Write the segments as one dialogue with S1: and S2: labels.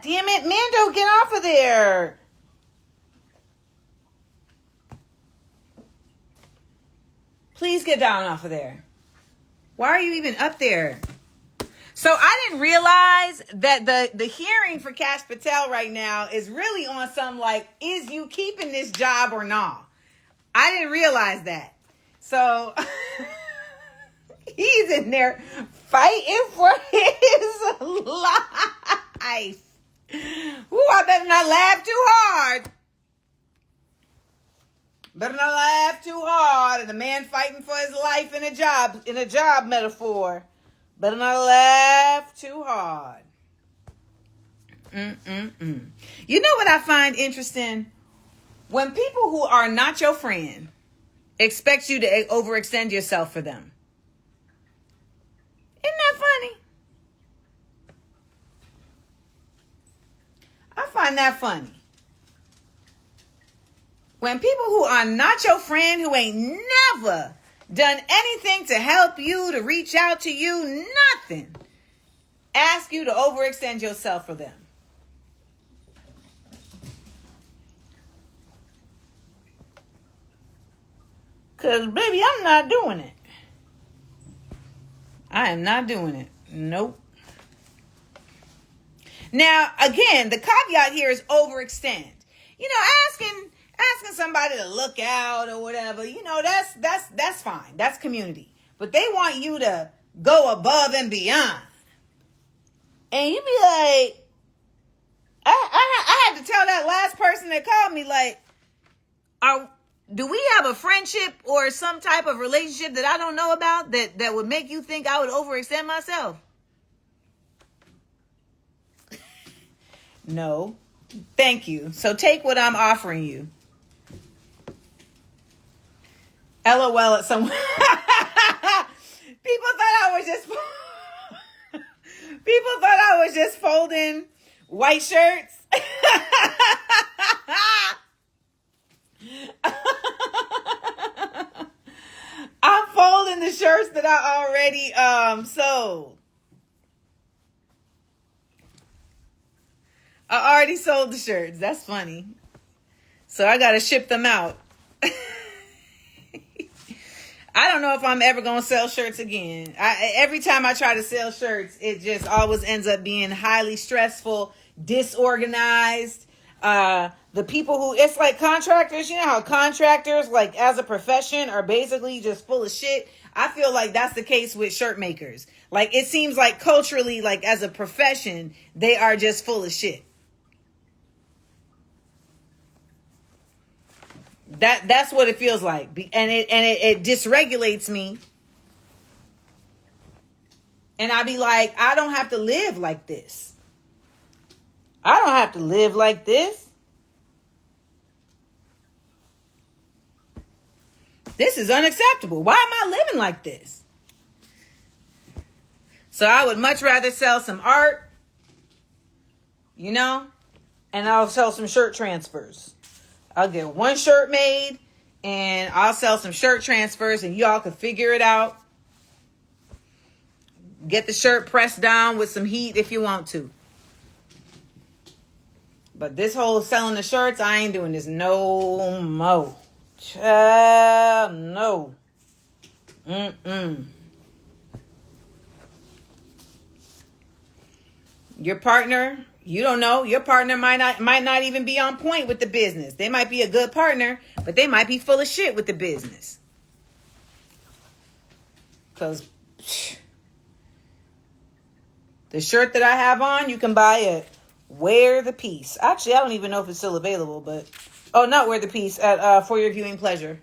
S1: damn it, Mando, get off of there. Please get down off of there. Why are you even up there? So I didn't realize that the hearing for Cash Patel right now is really on some like, is you keeping this job or not? I didn't realize that. So he's in there fighting for his life. Ooh, I better not laugh too hard. Better not laugh too hard. And the man fighting for his life in a job metaphor. Better not laugh too hard. You know what I find interesting? When people who are not your friend expect you to overextend yourself for them. Isn't that funny? I find that funny. When people who are not your friend, who ain't never done anything to help you, to reach out to you, nothing, ask you to overextend yourself for them. Because, baby, I'm not doing it. I am not doing it. Nope. Now, again, the caveat here is overextend. You know, asking somebody to look out or whatever, you know, that's fine. That's community. But they want you to go above and beyond. And you be like, I had to tell that last person that called me, like, do we have a friendship or some type of relationship that I don't know about that would make you think I would overextend myself? No. Thank you. So take what I'm offering you. LOL at someone. People thought I was just folding white shirts. I'm folding the shirts that I already sold. I already sold the shirts. That's funny. So I got to ship them out. I don't know if I'm ever going to sell shirts again. Every time I try to sell shirts, it just always ends up being highly stressful, disorganized. The people who, it's like contractors, you know how contractors, like as a profession, are basically just full of shit. I feel like that's the case with shirt makers. Like it seems like culturally, like as a profession, they are just full of shit. That's what it feels like. And it dysregulates me. And I be like, I don't have to live like this. I don't have to live like this. This is unacceptable. Why am I living like this? So I would much rather sell some art, you know, and I'll sell some shirt transfers. I'll get one shirt made and I'll sell some shirt transfers and y'all can figure it out. Get the shirt pressed down with some heat if you want to. But this whole selling the shirts, I ain't doing this no more. Child, no. Your partner, you don't know. Your partner might not even be on point with the business. They might be a good partner, but they might be full of shit with the business. Because the shirt that I have on, you can buy it. Wear the Piece. Actually, I don't even know if it's still available, but not Wear the Piece at For Your Viewing Pleasure.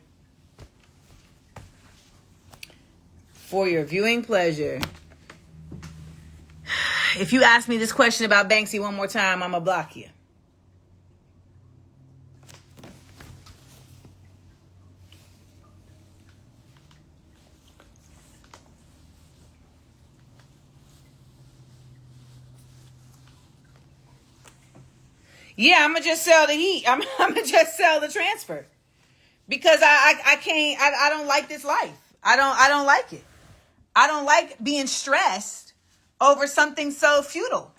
S1: For your viewing pleasure. If you ask me this question about Banksy one more time, I'm gonna block you. Yeah, I'm gonna just sell the heat. I'm gonna just sell the transfer because I can't. I don't like this life. I don't like it. I don't like being stressed over something so futile.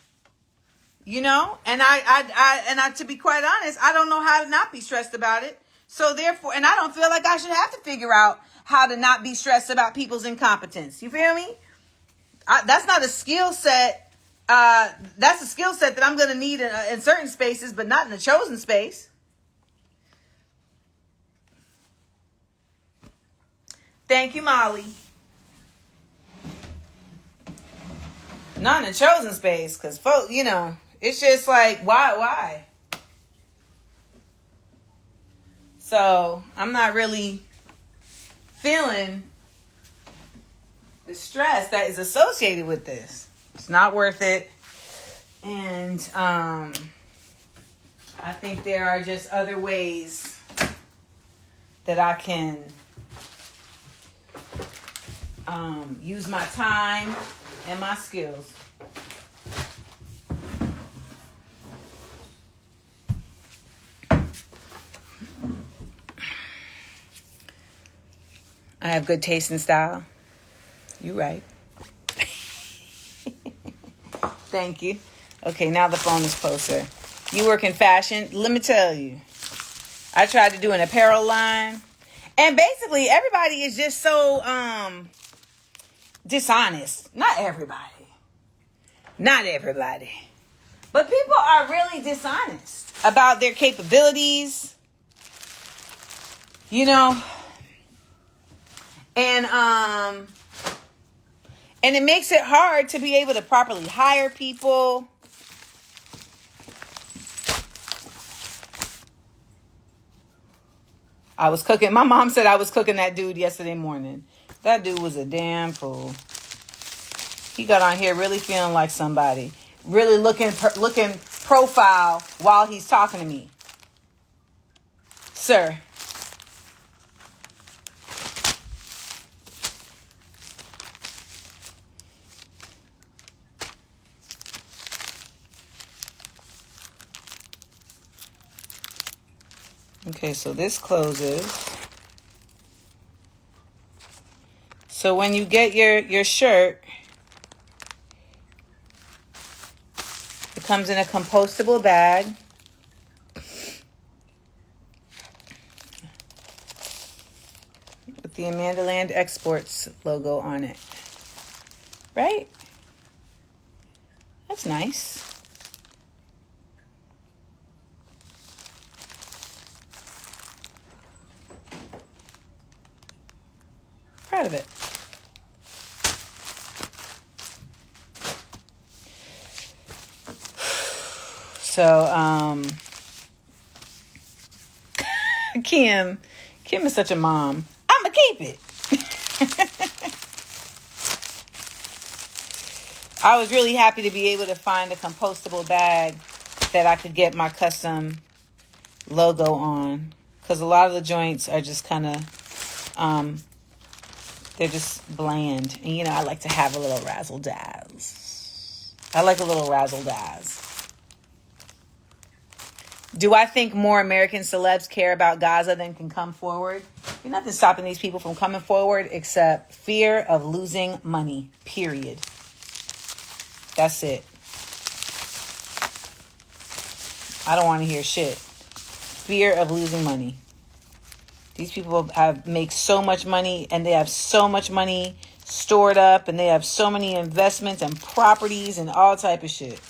S1: you know, and I, to be quite honest, I don't know how to not be stressed about it. So therefore, and I don't feel like I should have to figure out how to not be stressed about people's incompetence. You feel me? That's not a skill set. That's a skill set that I'm going to need in certain spaces, but not in the chosen space. Thank you, Molly. Not in the chosen space, because folks, you know, it's just like, why? So I'm not really feeling the stress that is associated with this. It's not worth it. And I think there are just other ways that I can use my time and my skills. I have good taste and style. You right. Thank you. Okay, now the phone is closer. You work in fashion. Let me tell you. I tried to do an apparel line. And basically, everybody is just so dishonest. Not everybody. But people are really dishonest about their capabilities. You know. And it makes it hard to be able to properly hire people. I was cooking. My mom said I was cooking that dude yesterday morning. That dude was a damn fool. He got on here really feeling like somebody. Really looking profile while he's talking to me. Sir. Okay, so this closes. So when you get your shirt, it comes in a compostable bag. With the Amandaland Exports logo on it. Right? That's nice. Proud of it. So, Kim is such a mom. I'ma keep it. I was really happy to be able to find a compostable bag that I could get my custom logo on. Because a lot of the joints are just kind of, they're just bland. And, you know, I like to have a little razzle-dazzle. I like a little razzle-dazzle. Do I think more American celebs care about Gaza than can come forward? There's nothing stopping these people from coming forward except fear of losing money. Period. That's it. I don't want to hear shit. Fear of losing money. These people make so much money, and they have so much money stored up, and they have so many investments and properties and all type of shit.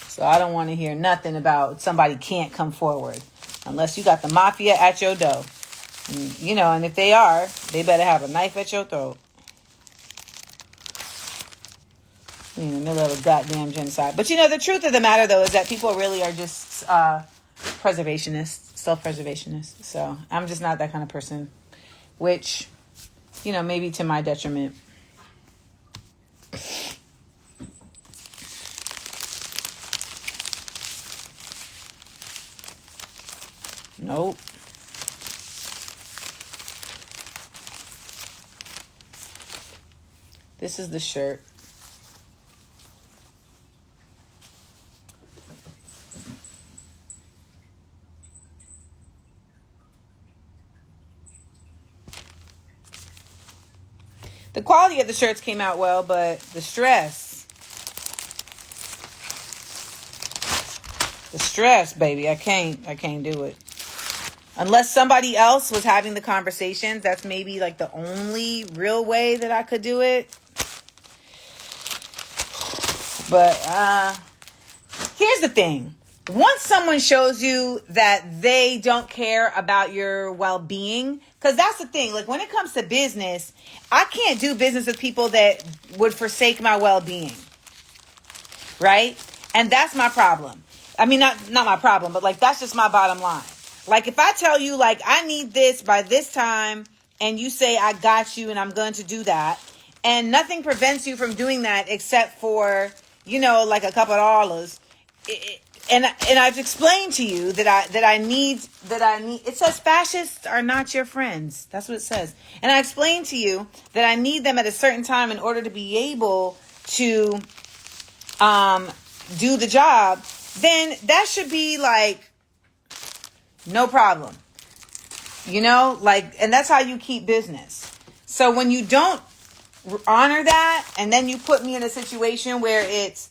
S1: So I don't want to hear nothing about somebody can't come forward unless you got the mafia at your door. And, you know, and if they are, they better have a knife at your throat. In the middle of a goddamn genocide. But, you know, the truth of the matter, though, is that people really are just preservationists, self-preservationists. So I'm just not that kind of person, which, you know, maybe to my detriment. Nope. This is the shirt. The quality of the shirts came out well, but the stress, baby, I can't do it. Unless somebody else was having the conversations, that's maybe like the only real way that I could do it. But here's the thing. Once someone shows you that they don't care about your well-being, because that's the thing, like when it comes to business, I can't do business with people that would forsake my well-being, right? And that's my problem. I mean, not my problem, but like that's just my bottom line. Like if I tell you like I need this by this time and you say I got you and I'm going to do that, and nothing prevents you from doing that except for, you know, like a couple of dollars. And I've explained to you that I need. It says fascists are not your friends. That's what it says. And I explained to you that I need them at a certain time in order to be able to do the job. Then that should be like no problem. You know, like, and that's how you keep business. So when you don't honor that, and then you put me in a situation where it's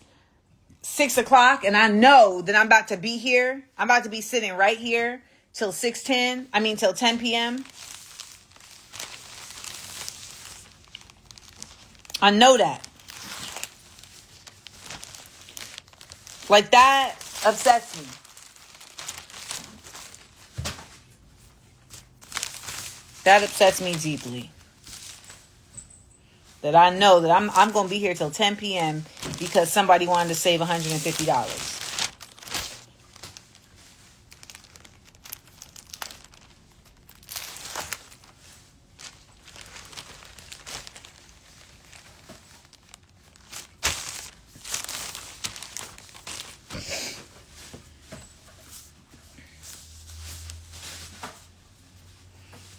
S1: 6 o'clock and I know that I'm about to be here. I'm about to be sitting right here till 10 p.m. I know that. Like that upsets me. That upsets me deeply. That I know that I'm going to be here till 10 p.m. because somebody wanted to save $150.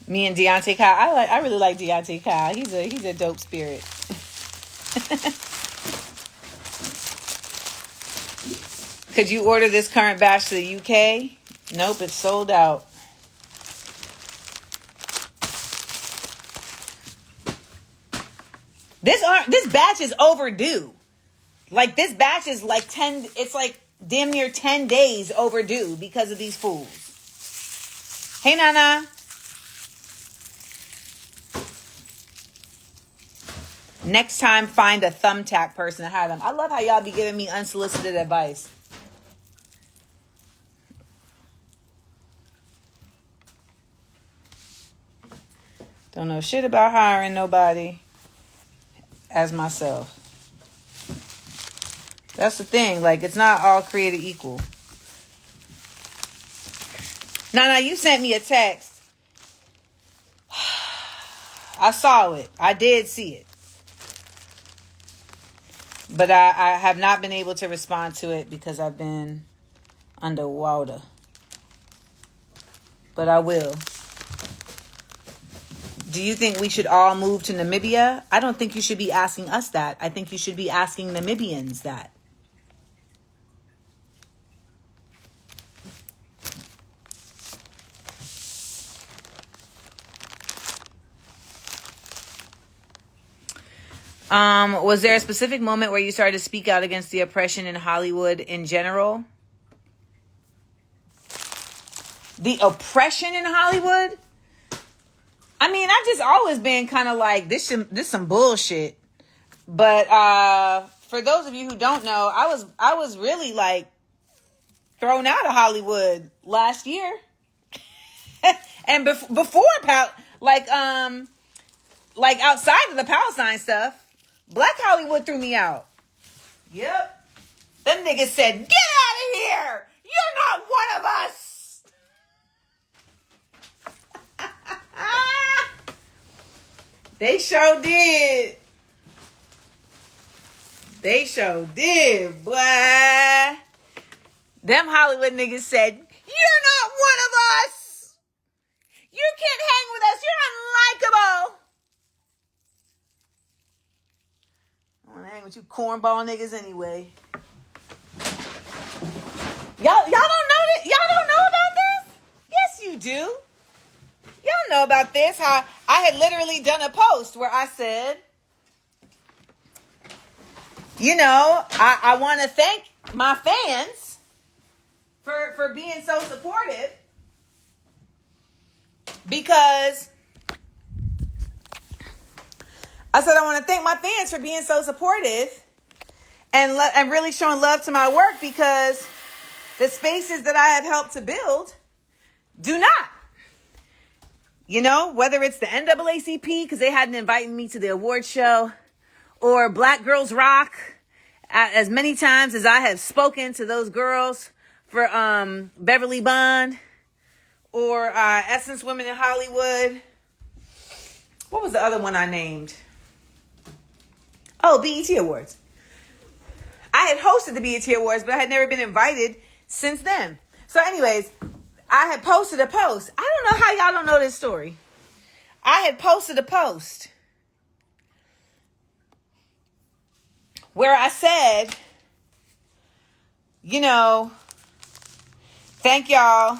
S1: Me and Deontay Kyle. I really like Deontay Kyle. He's a dope spirit. Could you order this current batch to the UK? Nope, it's sold out. This batch is overdue. Like this batch is like it's like damn near 10 days overdue because of these fools. Hey Nana. Next time, find a thumbtack person to hire them. I love how y'all be giving me unsolicited advice. Don't know shit about hiring nobody as myself. That's the thing. Like, it's not all created equal. Now, you sent me a text. I saw it. I did see it. But I have not been able to respond to it because I've been underwater. But I will. Do you think we should all move to Namibia? I don't think you should be asking us that. I think you should be asking Namibians that. Was there a specific moment where you started to speak out against the oppression in Hollywood in general? The oppression in Hollywood? I mean, I've just always been kind of like, this some bullshit. But for those of you who don't know, I was really like thrown out of Hollywood last year. And before like outside of the Palestine stuff, Black Hollywood threw me out. Yep. Them niggas said, get out of here! You're not one of us! They sure did. They sure did, boy. Them Hollywood niggas said, you're not one of us! You can't hang with us. You're unlikable. I want to hang with you cornball niggas anyway. Y'all don't know that? Y'all don't know about this? Yes, you do. Y'all know about this. How I had literally done a post where I said I want to thank my fans for being so supportive, because I said I want to thank my fans for being so supportive and really showing love to my work, because the spaces that I have helped to build do not. Whether it's the NAACP, because they hadn't invited me to the award show, or Black Girls Rock, as many times as I have spoken to those girls for Beverly Bond, or Essence Women in Hollywood. What was the other one I named? Oh, BET Awards. I had hosted the BET Awards, but I had never been invited since then. So anyways, I had posted a post. I don't know how y'all don't know this story. I had posted a post where I said, thank y'all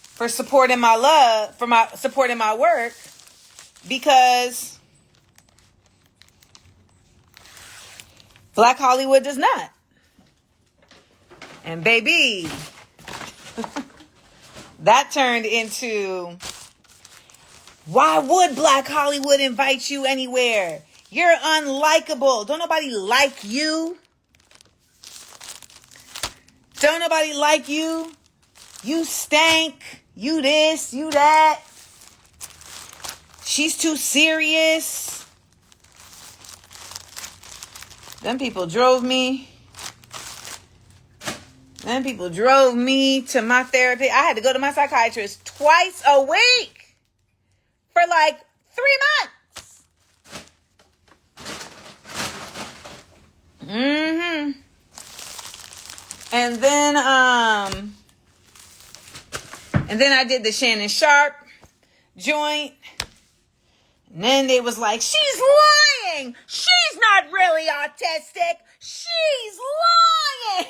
S1: for supporting supporting my work, because Black Hollywood does not. And baby, that turned into, why would Black Hollywood invite you anywhere? You're unlikable. Don't nobody like you. Don't nobody like you. You stank. You this, you that. She's too serious. Them people drove me to my therapy. I had to go to my psychiatrist twice a week for like 3 months. And then I did the Shannon Sharp joint. And then they was like, she's lying. She's not really autistic. She's lying.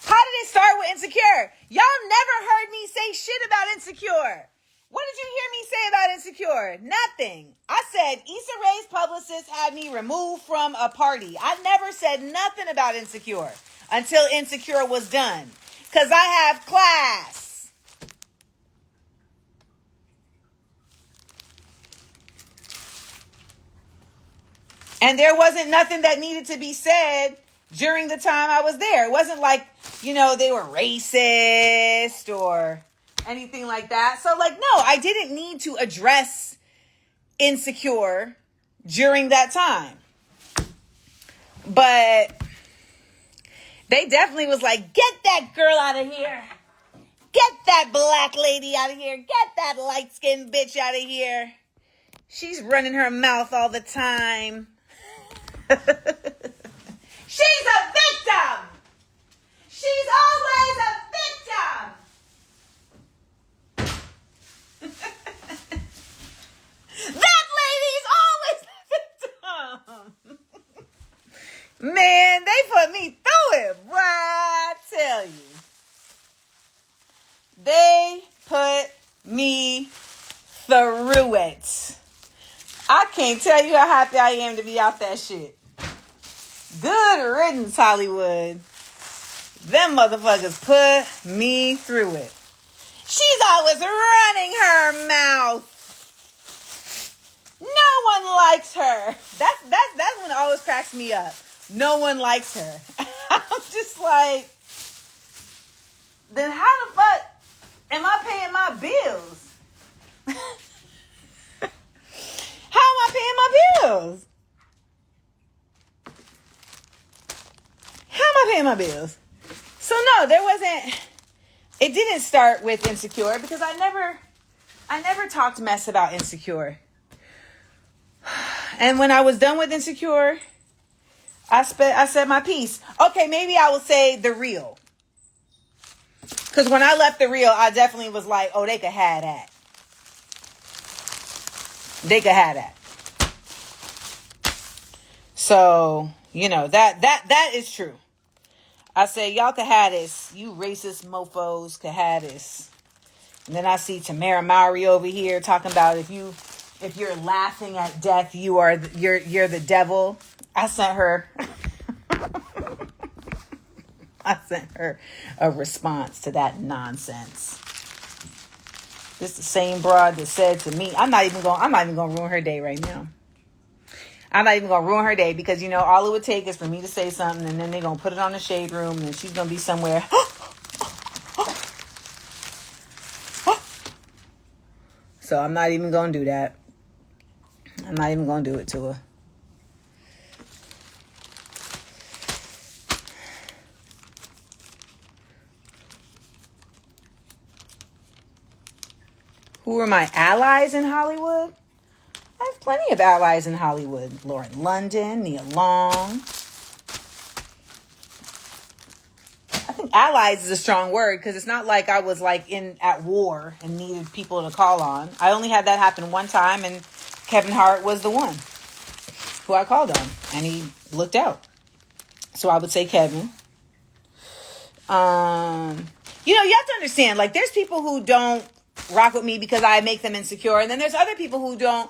S1: How did it start with Insecure? Y'all never heard me say shit about Insecure. What did you hear me say about Insecure? Nothing. I said Issa Rae's publicist had me removed from a party. I never said nothing about Insecure until Insecure was done. Because I have class. And there wasn't nothing that needed to be said during the time I was there. It wasn't like, they were racist or anything like that. So no, I didn't need to address Insecure during that time. But they definitely was like, get that girl out of here. Get that black lady out of here. Get that light-skinned bitch out of here. She's running her mouth all the time. She's a victim. She's always a victim. That lady's always a victim. Man, they put me through it. Boy, I tell you. They put me through it. I can't tell you how happy I am to be out that shit. Good riddance, Hollywood. Them motherfuckers put me through it. She's always running her mouth. No one likes her. That's when it always cracks me up. No one likes her. I'm just like, then how the fuck am I paying my bills? How am I paying my bills? How am I paying my bills? So no, it didn't start with Insecure, because I never talked mess about Insecure. And when I was done with Insecure, I said my piece. Okay, maybe I will say The Real. Because when I left The Real, I definitely was like, oh, they could have that. They could have that. So, that is true. I say, y'all could have this. You racist mofos could have this. And then I see Tamara Mowry over here talking about if you if you're laughing at death, you're the devil. I sent her a response to that nonsense. This the same broad that said to me, I'm not even gonna ruin her day right now. I'm not even gonna ruin her day because all it would take is for me to say something, and then they're gonna put it on the shade room, and she's gonna be somewhere. So I'm not even gonna do that. I'm not even gonna do it to her. Who are my allies in Hollywood? I have plenty of allies in Hollywood. Lauren London, Nia Long. I think allies is a strong word because it's not like I was at war and needed people to call on. I only had that happen one time, and Kevin Hart was the one who I called on, and he looked out. So I would say Kevin. You have to understand, there's people who don't rock with me because I make them insecure, and then there's other people who don't.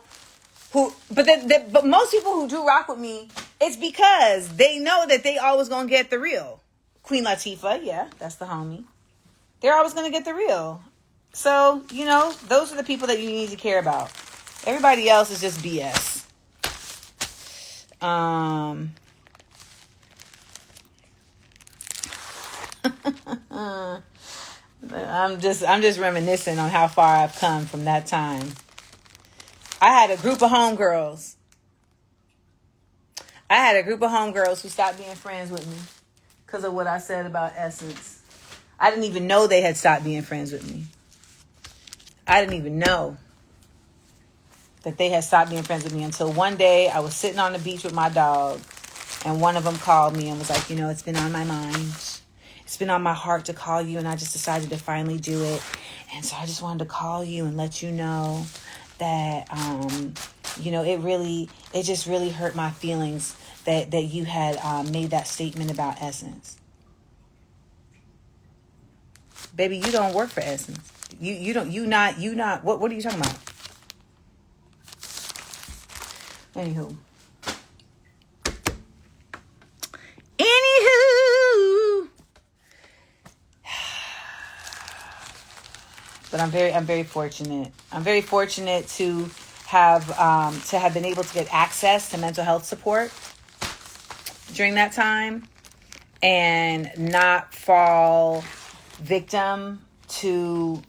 S1: But most people who do rock with me, it's because they know that they always gonna get the real. Queen Latifah, yeah, that's the homie. They're always gonna get the real. So, those are the people that you need to care about. Everybody else is just BS. I'm just reminiscing on how far I've come from that time. I had a group of homegirls. Who stopped being friends with me because of what I said about Essence. I didn't even know they had stopped being friends with me. I didn't even know that they had stopped being friends with me until one day I was sitting on the beach with my dog, and one of them called me and was like, it's been on my mind. It's been on my heart to call you, and I just decided to finally do it. And so I just wanted to call you and let you know that, it just really hurt my feelings that you had made that statement about Essence. Baby, you don't work for Essence. What are you talking about? Anywho. But I'm very fortunate. I'm very fortunate to have been able to get access to mental health support during that time and not fall victim to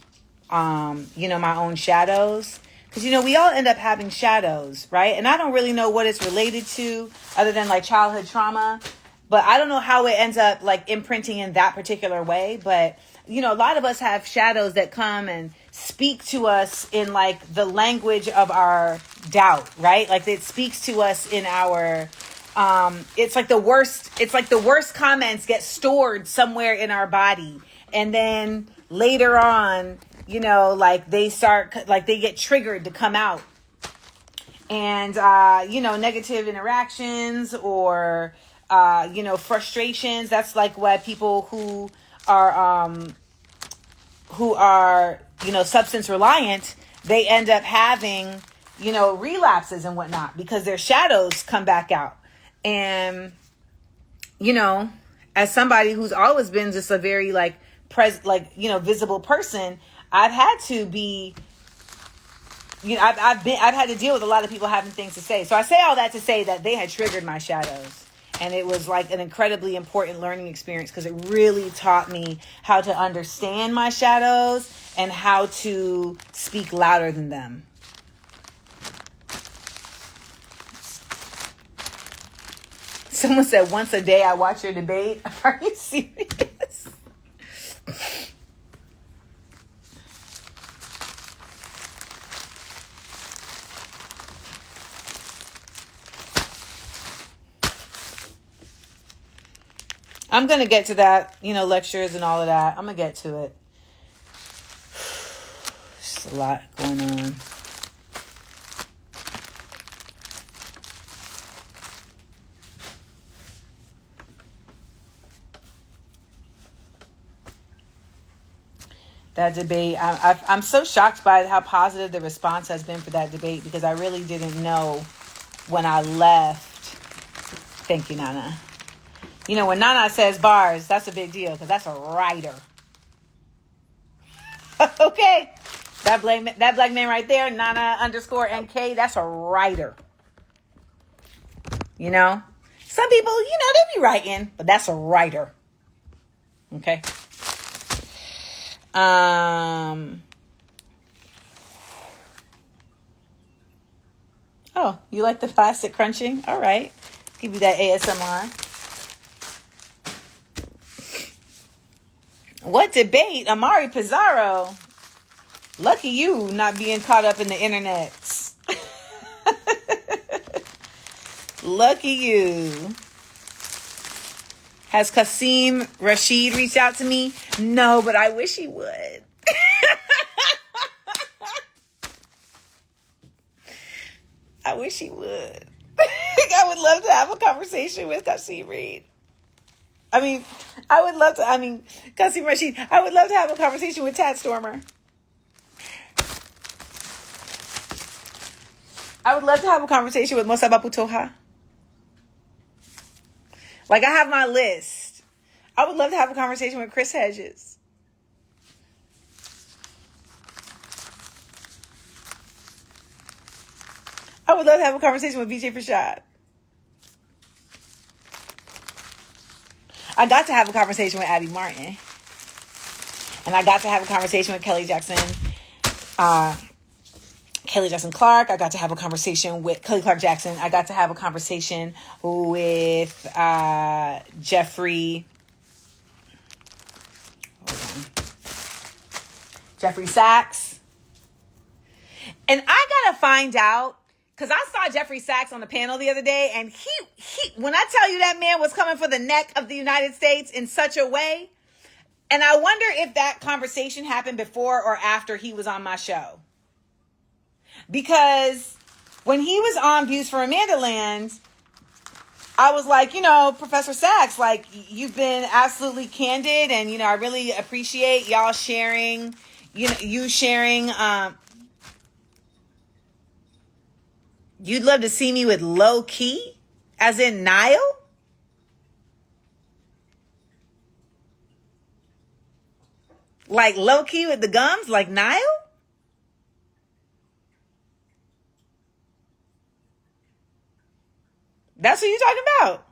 S1: my own shadows. Because we all end up having shadows, right? And I don't really know what it's related to other than childhood trauma. But I don't know how it ends up imprinting in that particular way. But, a lot of us have shadows that come and speak to us in the language of our doubt, right? It speaks to us in our, it's like the worst comments get stored somewhere in our body. And then later on, they start, they get triggered to come out. And, negative interactions or, frustrations. That's why people who are, substance reliant, they end up having, relapses and whatnot because their shadows come back out. And, as somebody who's always been just a very visible person, I've had to be, I've had to deal with a lot of people having things to say. So I say all that to say that they had triggered my shadows. And it was an incredibly important learning experience because it really taught me how to understand my shadows and how to speak louder than them. Someone said once a day I watch your debate. Are you serious? I'm going to get to that, lectures and all of that. I'm going to get to it. Just a lot going on. That debate, I'm so shocked by how positive the response has been for that debate, because I really didn't know when I left. Thank you, Nana. You know, when Nana says bars, that's a big deal, because that's a writer. Okay. That black man right there, Nana_NK, that's a writer. You know? Some people, you know, they be writing, but that's a writer. Okay? Oh, you like the plastic crunching? All right. Give you that ASMR. What debate? Amari Pizarro. Lucky you not being caught up in the internets. Lucky you. Has Qasim Rashid reached out to me? No, but I wish he would. I wish he would. I would love to have a conversation with Qasim Reed. Qasim Rashid. I would love to have a conversation with Tad Stormer. I would love to have a conversation with Musa Baputoha. Like, I have my list. I would love to have a conversation with Chris Hedges. I would love to have a conversation with BJ Prashad. I got to have a conversation with Abby Martin. And I got to have a conversation with Kelly Jackson Clark. I got to have a conversation with Kelly Clark Jackson. I got to have a conversation with Jeffrey Sachs. And I gotta find out, because I saw Jeffrey Sachs on the panel the other day, and he when I tell you that man was coming for the neck of the United States in such a way, and I wonder if that conversation happened before or after he was on my show. Because when he was on Views for Amanda Land, I was like, you know, Professor Sachs, like, you've been absolutely candid, and, you know, I really appreciate y'all sharing, you sharing, you'd love to see me with low key, as in Niall? Like low key with the gums, like Niall? That's what you're talking about.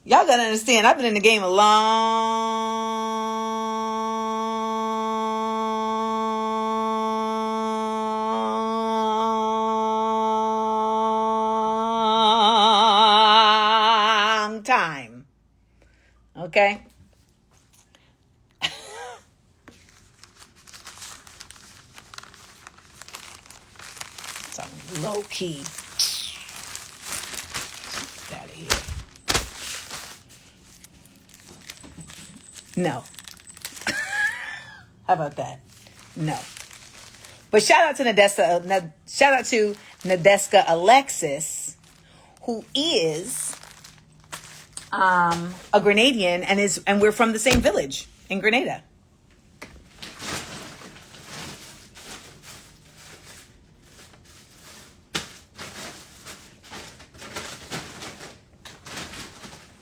S1: Y'all gotta understand, I've been in the game a long time. Okay? So low key. Get out of here. No. How about that? No. But shout out to Nadeska Alexis, who is a Grenadian and we're from the same village in Grenada.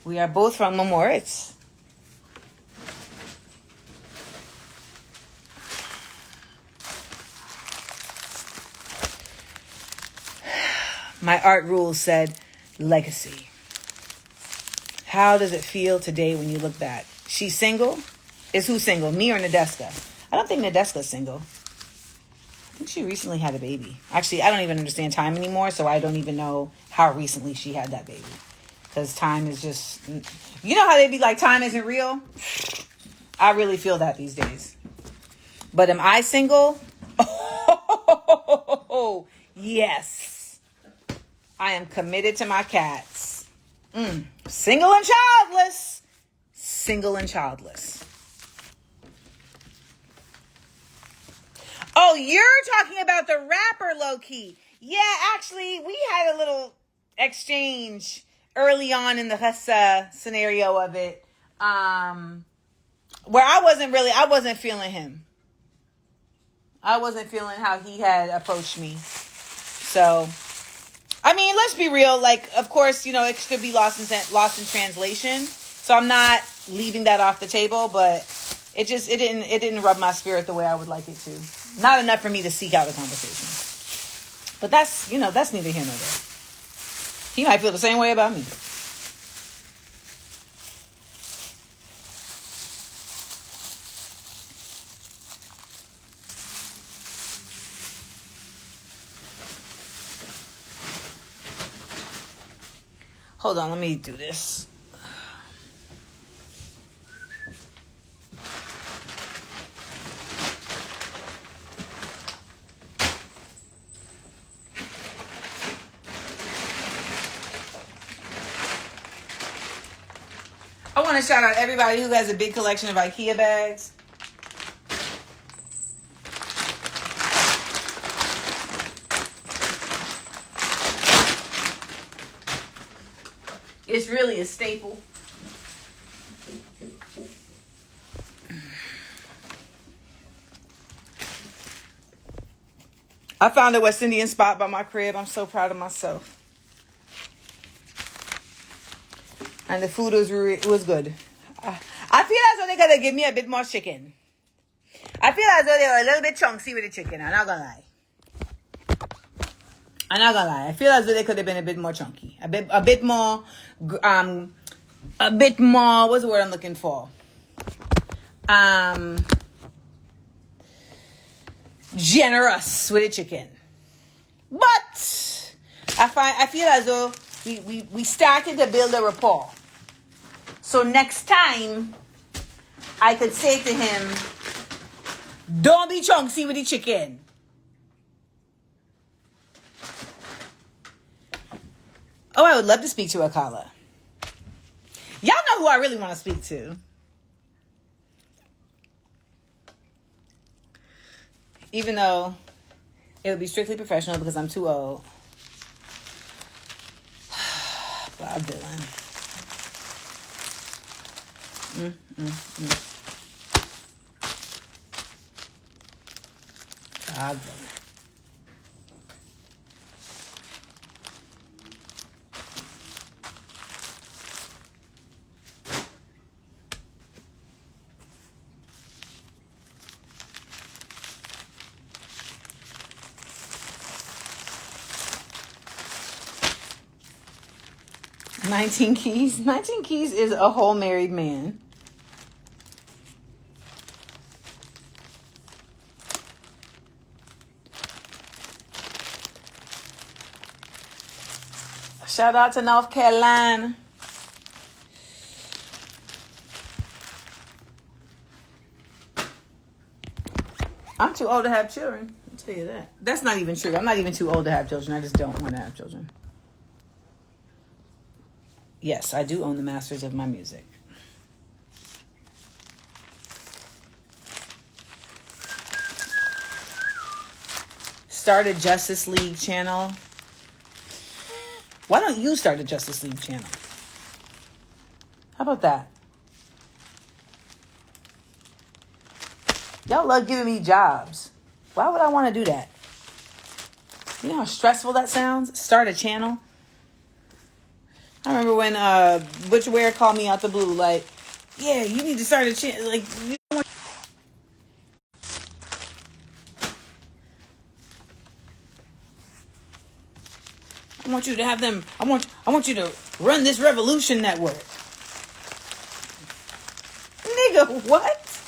S1: We are both from Moritz. My art rules said legacy. How does it feel today when you look back? She's single? Is who single? Me or Nadeska? I don't think Nadeska's single. I think she recently had a baby. Actually, I don't even understand time anymore, so I don't even know how recently she had that baby. Because time is just... You know how they be like, time isn't real? I really feel that these days. But am I single? Oh, yes. I am committed to my cats. Single and childless. Single and childless. Oh, you're talking about the rapper low-key. Yeah, actually, we had a little exchange early on in the Hassa scenario of it. Where I wasn't feeling him. I wasn't feeling how he had approached me. So, I mean, let's be real. Like, of course, you know, it could be lost in translation. So I'm not leaving that off the table, but it didn't rub my spirit the way I would like it to. Not enough for me to seek out a conversation. But that's neither here nor there. He might feel the same way about me. Hold on, let me do this. I want to shout out everybody who has a big collection of IKEA bags. It's really a staple. I found a West Indian spot by my crib. I'm so proud of myself. And the food was good. I feel as though they gotta give me a bit more chicken. I feel as though they were a little bit chunky with the chicken. I'm not gonna lie. I feel as though they could have been a bit more chunky. A bit more, what's the word I'm looking for? Generous with the chicken. But I feel as though we started to build a rapport. So next time I could say to him, don't be chunky with the chicken. Oh, I would love to speak to Akala. Y'all know who I really want to speak to. Even though it would be strictly professional because I'm too old. Bob Dylan. Bob Dylan. "19 Keys." 19 Keys is a whole married man. Shout out to North Carolina. I'm too old to have children. I'll tell you that. That's not even true. I'm not even too old to have children. I just don't want to have children. Yes, I do own the masters of my music. Start a Justice League channel. Why don't you start a Justice League channel? How about that? Y'all love giving me jobs. Why would I want to do that? You know how stressful that sounds? Start a channel. I remember when Butch Ware called me out the blue, like, yeah, you need to start a channel. Like, you don't want... I want you to have them. I want you to run this Revolution Network. Nigga, what?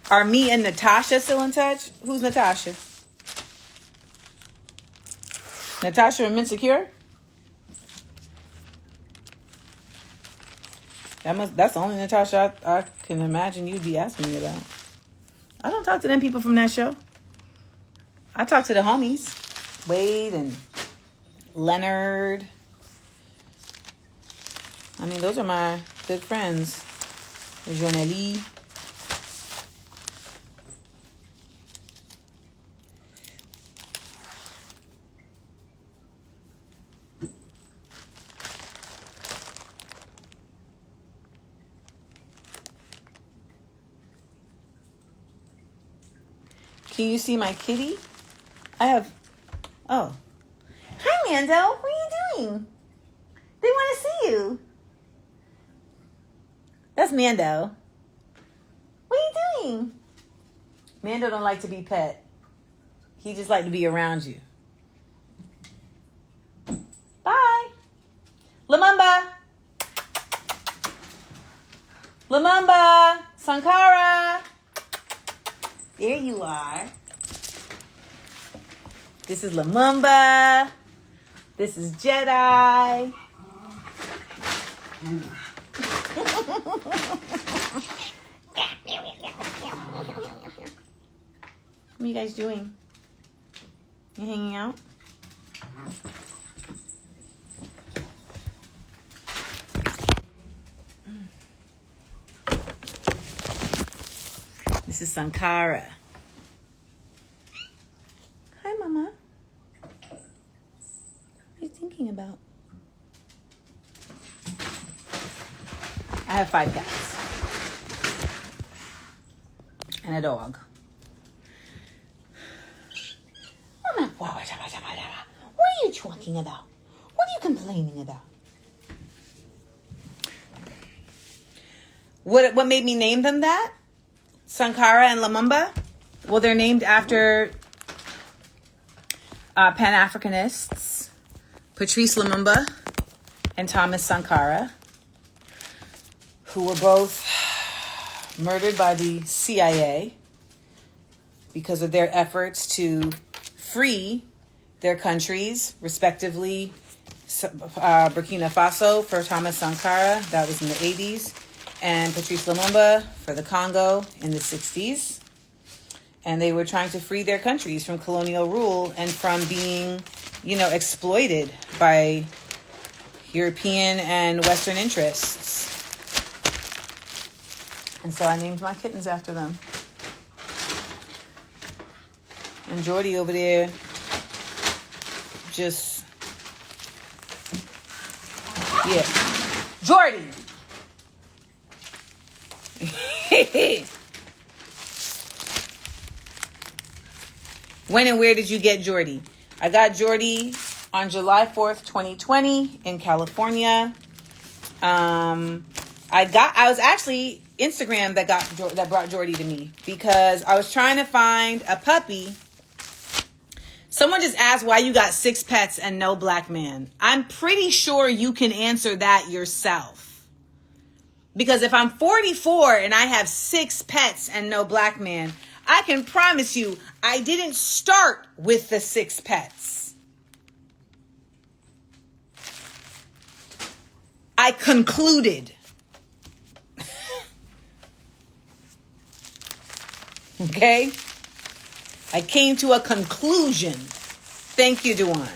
S1: Are me and Natasha still in touch? Who's Natasha? Natasha from Insecure? That's the only Natasha I can imagine you'd be asking me about. I don't talk to them people from that show. I talk to the homies. Wade and Leonard. I mean, those are my good friends. Jonely. Can you see my kitty? I have... Oh. Hi, Mando. What are you doing? They want to see you. That's Mando. What are you doing? Mando don't like to be pet. He just like to be around you. Bye. Lamumba. Lamumba. Sankara. There you are. This is Lamumba. This is Jedi. What are you guys doing? You hanging out? This is Sankara. Hi, Mama. What are you thinking about? I have 5 cats. And a dog. Mama, what are you talking about? What are you complaining about? What made me name them that? Sankara and Lamumba? Well, they're named after Pan-Africanists, Patrice Lumumba and Thomas Sankara, who were both murdered by the CIA because of their efforts to free their countries, respectively, Burkina Faso for Thomas Sankara, that was in the 80s, and Patrice Lumumba for the Congo in the 60s. And they were trying to free their countries from colonial rule and from being, exploited by European and Western interests. And so I named my kittens after them. And Jordy over there just... Yeah. Jordy! When and where did you get Jordy? I got Jordy on July 4th, 2020 in California. I was actually Instagram that brought Jordy to me because I was trying to find a puppy. Someone just asked why you got 6 pets and no black man. I'm pretty sure you can answer that yourself. Because if I'm 44 and I have 6 pets and no black man, I can promise you I didn't start with the 6 pets. I concluded. Okay? I came to a conclusion. Thank you, Dewan.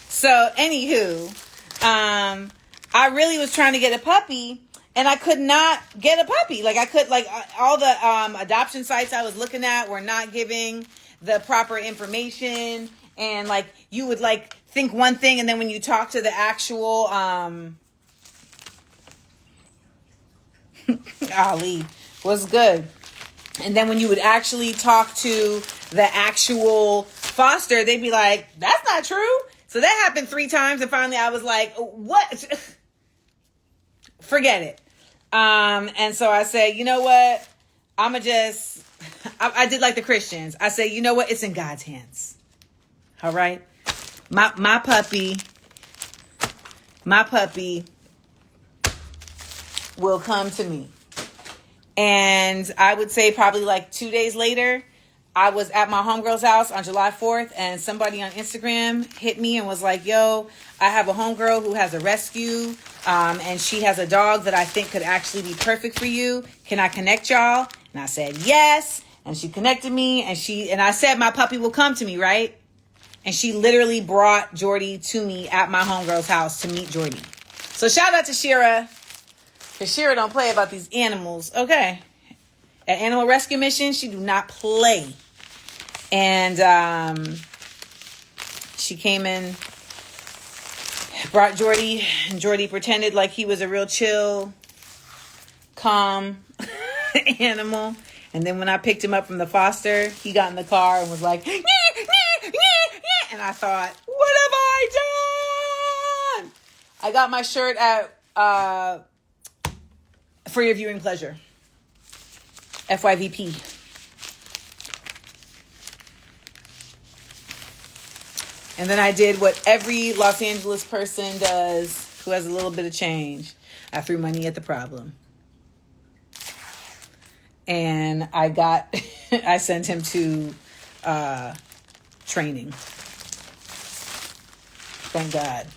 S1: So, anywho, I really was trying to get a puppy, and I could not get a puppy. All the adoption sites I was looking at were not giving the proper information, and you would think one thing, and then when you talk to the actual Ali was good. And then when you would actually talk to the actual foster, they'd be like, that's not true. So that happened 3 times. And finally I was like, what? Forget it. And so I said, you know what? I did like the Christians. I said, you know what? It's in God's hands. All right. My puppy will come to me. And I would say probably 2 days later, I was at my homegirl's house on July 4th, and somebody on Instagram hit me and was like, yo, I have a homegirl who has a rescue, and she has a dog that I think could actually be perfect for you. Can I connect y'all? And I said, yes. And she connected me, and I said my puppy will come to me, right? And she literally brought Jordy to me at my homegirl's house to meet Jordy. So shout out to Shira. Because Shira don't play about these animals. Okay. At Animal Rescue Mission, she do not play. And she came in, brought Jordy, and Jordy pretended like he was a real chill, calm animal. And then when I picked him up from the foster, he got in the car and was like, "Nyeh, nyeh, nyeh, nyeh." And I thought, what have I done? I got my shirt at For Your Viewing Pleasure. FYVP. And then I did what every Los Angeles person does who has a little bit of change. I threw money at the problem. And I sent him to training. Thank God.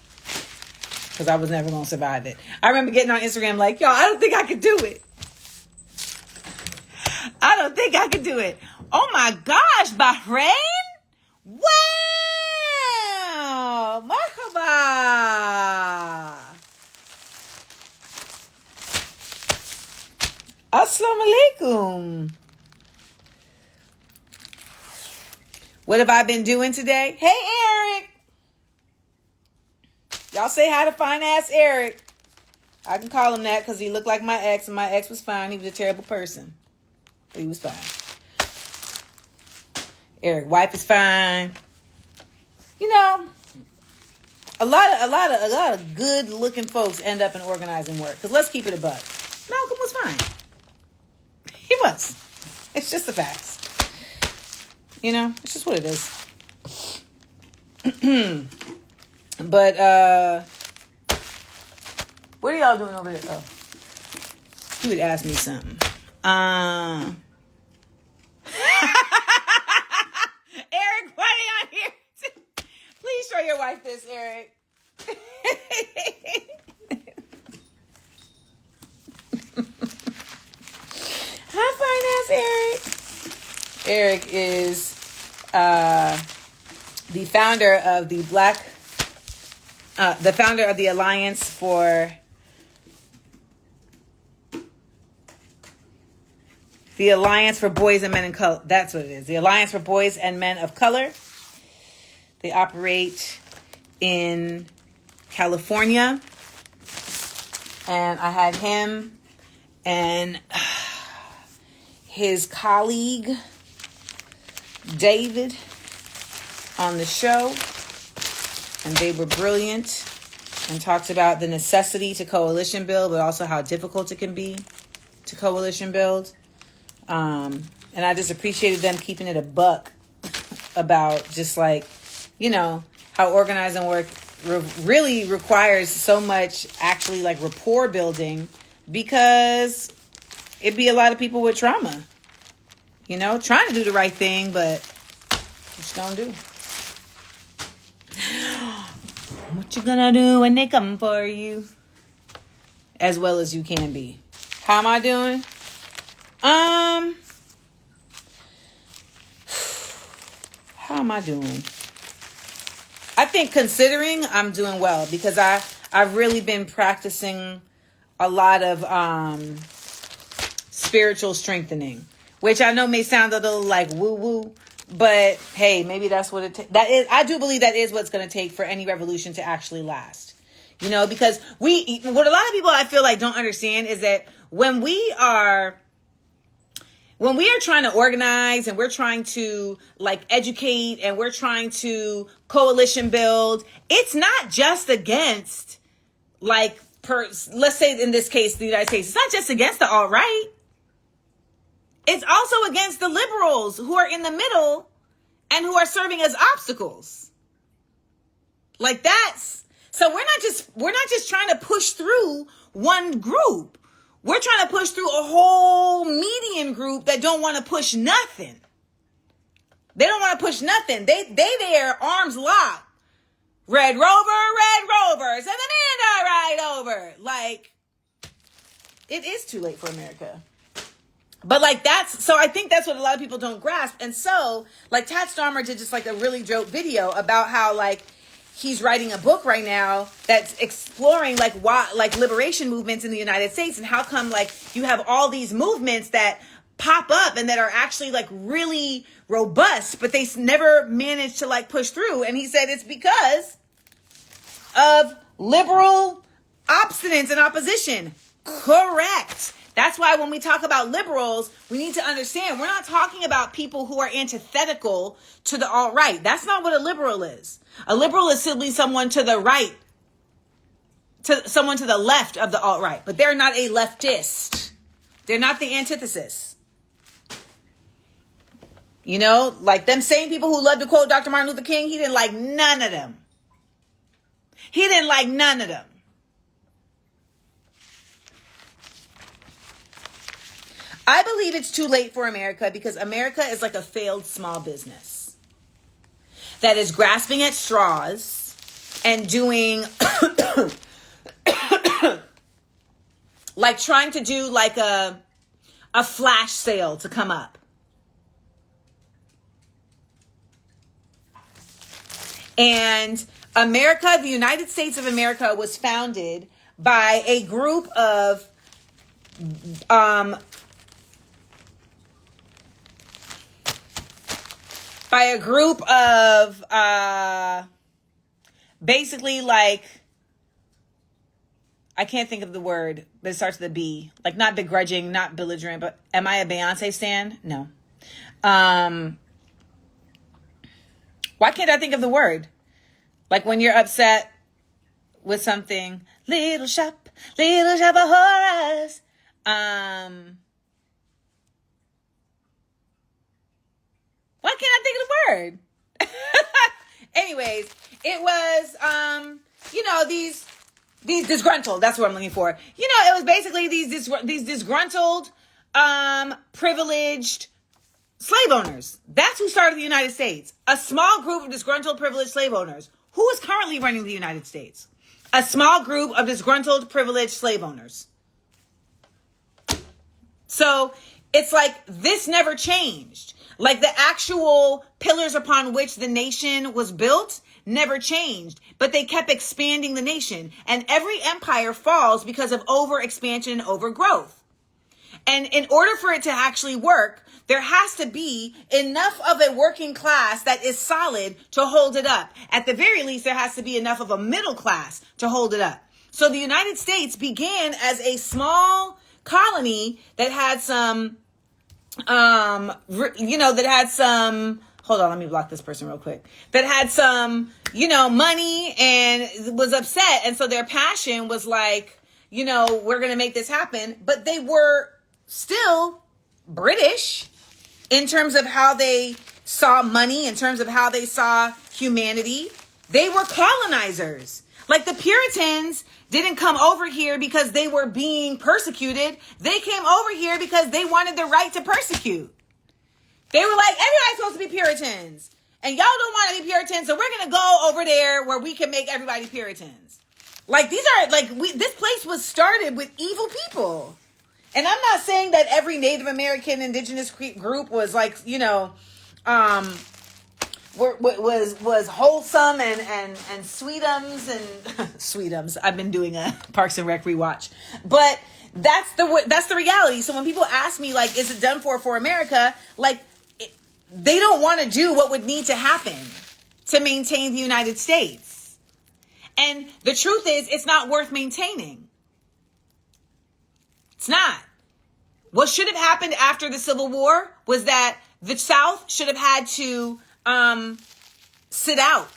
S1: Because I was never going to survive it. I remember getting on Instagram like, yo, I don't think I could do it. I don't think I could do it. Oh my gosh, Bahrain? Wow. Marhaba. Assalamu alaikum. What have I been doing today? Hey, Eric. Y'all say hi to fine ass Eric. I can call him that because he looked like my ex, and my ex was fine. He was a terrible person. But he was fine. Eric wife is fine. You know, a lot of good looking folks end up in organizing work. Because let's keep it a buck. Malcolm was fine. He was. It's just the facts. You know, it's just what it is. But what are y'all doing over there? Oh, you would ask me something. Eric, why are you on here? Please show your wife this, Eric. Hi, fine ass Eric. Eric is the founder of the Alliance for Boys and Men in Color. That's what it is. The Alliance for Boys and Men of Color. They operate in California. And I had him and his colleague, David, on the show. And they were brilliant and talked about the necessity to coalition build, but also how difficult it can be to coalition build. And I just appreciated them keeping it a buck about just like, you know, how organizing work really requires so much actually like rapport building, because it'd be a lot of people with trauma, you know, trying to do the right thing, but what you gonna do? What you gonna do when they come for you? As well as you can be. How am I doing? How am I doing? I think considering I'm doing well, because I've really been practicing a lot of spiritual strengthening, which I know may sound a little like woo woo, but hey, maybe that's what it takes. I do believe that is what's going to take for any revolution to actually last. You know, because what a lot of people I feel like don't understand is that when we are trying to organize and we're trying to like educate and we're trying to coalition build, it's not just against like, let's say in this case, the United States, it's not just against the alt-right. It's also against the liberals who are in the middle and who are serving as obstacles. Like so we're not just trying to push through one group. We're trying to push through a whole median group that don't want to push nothing. They don't want to push nothing. They there, arms locked. Red Rover, send the man right over. Like, it is too late for America. But like so I think that's what a lot of people don't grasp. And so like Tad Starmer did just like a really dope video about how like he's writing a book right now that's exploring like why like liberation movements in the United States, and how come like you have all these movements that pop up and that are actually like really robust, but they never manage to like push through. And he said it's because of liberal obstinance and opposition. Correct. That's why when we talk about liberals, we need to understand we're not talking about people who are antithetical to the alt-right. That's not what a liberal is. A liberal is simply someone to the right, to someone to the left of the alt-right, but they're not a leftist. They're not the antithesis. You know, like them same people who love to quote Dr. Martin Luther King, he didn't like none of them. He didn't like none of them. I believe it's too late for America because America is like a failed small business that is grasping at straws and doing like trying to do like a flash sale to come up. And America, the United States of America, was founded by a group of basically like, I can't think of the word, but it starts with a B. Like not begrudging, not belligerent, but am I a Beyonce stan? No. Why can't I think of the word? Like when you're upset with something, little shop of horrors. Why can't I think of the word? Anyways, it was, these disgruntled, that's what I'm looking for. You know, it was basically these disgruntled, privileged slave owners. That's who started the United States. A small group of disgruntled, privileged slave owners. Who is currently running the United States? A small group of disgruntled, privileged slave owners. So it's like this never changed. Like the actual pillars upon which the nation was built never changed, but they kept expanding the nation. And every empire falls because of overexpansion and overgrowth. And in order for it to actually work, there has to be enough of a working class that is solid to hold it up. At the very least, there has to be enough of a middle class to hold it up. So the United States began as a small colony that had some, hold on, let me block this person real quick. That had some, money and was upset. And so their passion was like, we're going to make this happen. But they were still British in terms of how they saw money, in terms of how they saw humanity. They were colonizers. Like the Puritans didn't come over here because they were being persecuted. They came over here because they wanted the right to persecute. They were like, everybody's supposed to be Puritans. And y'all don't want to be Puritans, so we're going to go over there where we can make everybody Puritans. Like this place was started with evil people. And I'm not saying that every Native American indigenous group was like, was wholesome and sweetums and sweetums. I've been doing a Parks and Rec rewatch, but that's the reality. So when people ask me like, is it done for America? Like they don't want to do what would need to happen to maintain the United States. And the truth is, it's not worth maintaining. It's not. What should have happened after the Civil War was that the South should have had to sit out.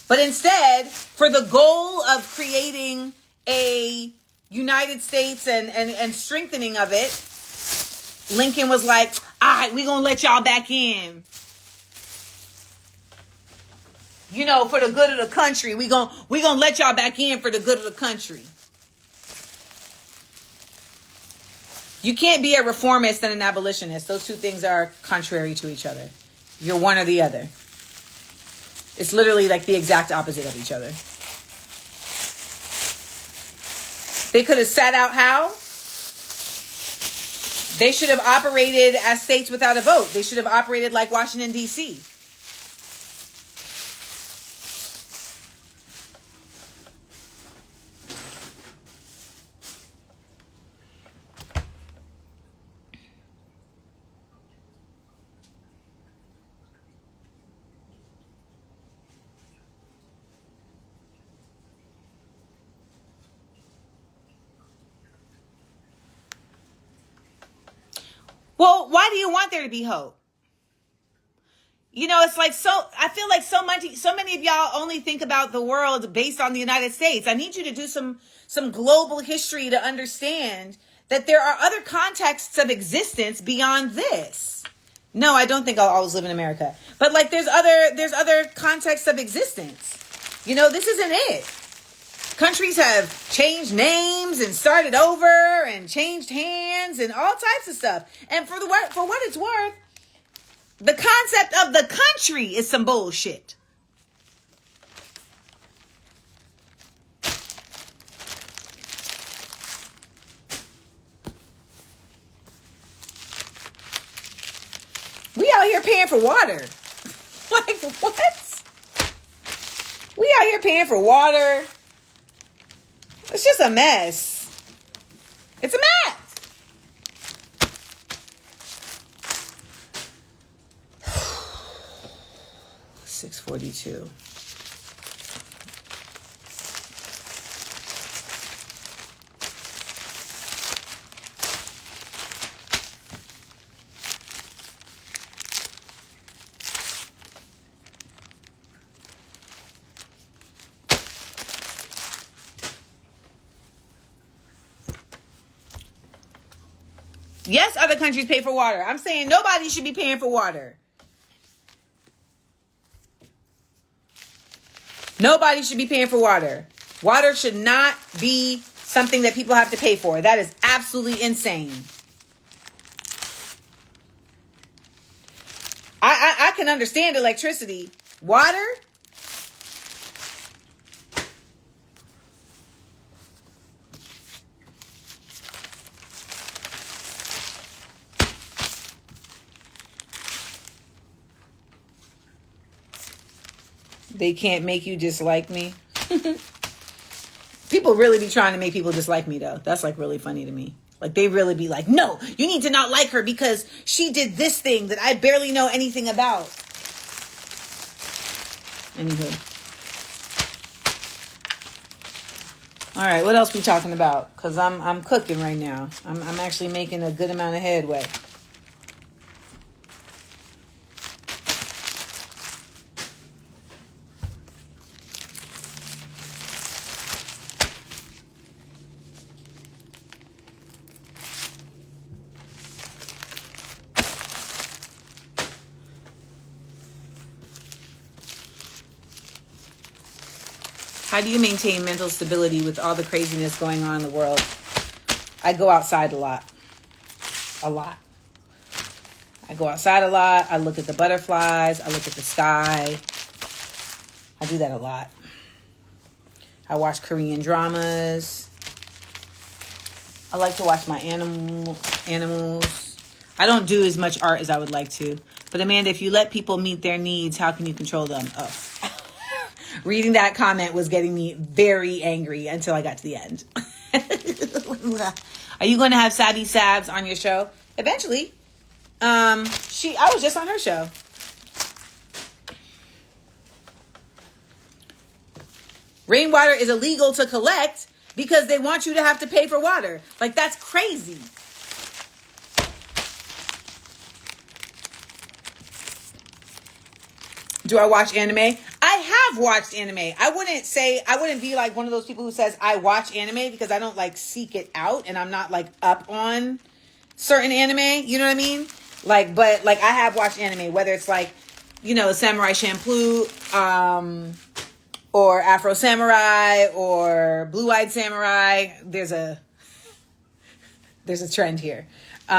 S1: But instead, for the goal of creating a United States and strengthening of it, Lincoln was like, all right, we're going to let y'all back in. For the good of the country. We're going to let y'all back in for the good of the country. You can't be a reformist and an abolitionist. Those two things are contrary to each other. You're one or the other. It's literally like the exact opposite of each other. They could have sat out how? They should have operated as states without a vote. They should have operated like Washington, D.C. Well, why do you want there to be hope? You know, it's like, I feel like so many of y'all only think about the world based on the United States. I need you to do some global history to understand that there are other contexts of existence beyond this. No, I don't think I'll always live in America. But like there's other contexts of existence. You know, this isn't it. Countries have changed names and started over and changed hands and all types of stuff. And for what it's worth, the concept of the country is some bullshit. We out here paying for water. Like, what? We out here paying for water. It's just a mess. It's a mess. $6.42. Yes, other countries pay for water. I'm saying nobody should be paying for water. Nobody should be paying for water. Water should not be something that people have to pay for. That is absolutely insane. I can understand electricity. Water? They can't make you dislike me. People really be trying to make people dislike me, though. That's like really funny to me. Like they really be like, no, you need to not like her because she did this thing that I barely know anything about. Anywho. All right, what else we talking about? Because I'm cooking right now. I'm actually making a good amount of headway. How do you maintain mental stability with all the craziness going on in the world? I go outside a lot. A lot. I go outside a lot. I look at the butterflies. I look at the sky. I do that a lot. I watch Korean dramas. I like to watch my animals. I don't do as much art as I would like to. But Amanda, if you let people meet their needs, how can you control them? Oh. Reading that comment was getting me very angry until I got to the end. Are you going to have Sabi Sabs on your show? Eventually. I was just on her show. Rainwater is illegal to collect because they want you to have to pay for water. Like, that's crazy. Do I watch anime? I have watched anime. I wouldn't be like one of those people who says I watch anime because I don't like seek it out and I'm not like up on certain anime. You know what I mean? Like, but like I have watched anime, whether it's like, you know, Samurai Champloo, or Afro Samurai or Blue Eyed Samurai. There's a trend here. You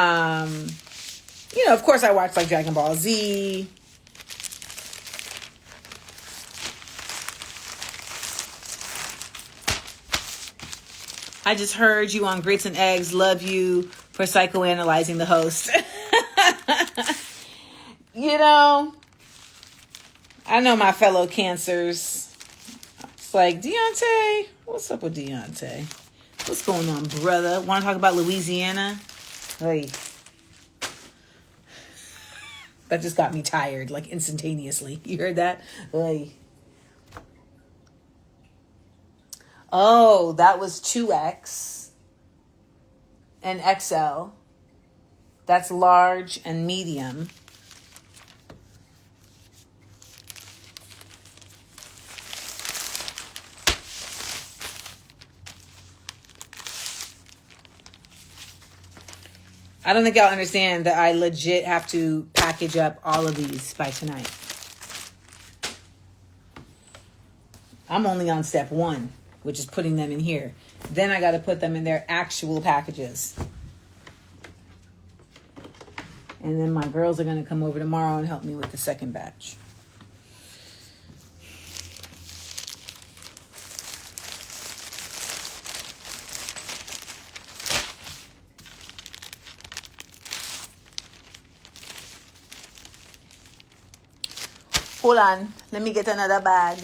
S1: know, of course I watch like Dragon Ball Z. I just heard you on Grits and Eggs. Love you. for psychoanalyzing the host. You know, I know my fellow cancers. It's like, Deontay, what's up with Deontay? What's going on, brother? Want to talk about Louisiana? Hey. That just got me tired, like instantaneously. You heard that? Hey. Oh, that was 2X and XL. That's large and medium. I don't think y'all understand that I legit have to package up all of these by tonight. I'm only on step 1, which is putting them in here. Then I got to put them in their actual packages. And then my girls are going to come over tomorrow and help me with the second batch. Hold on. Let me get another bag.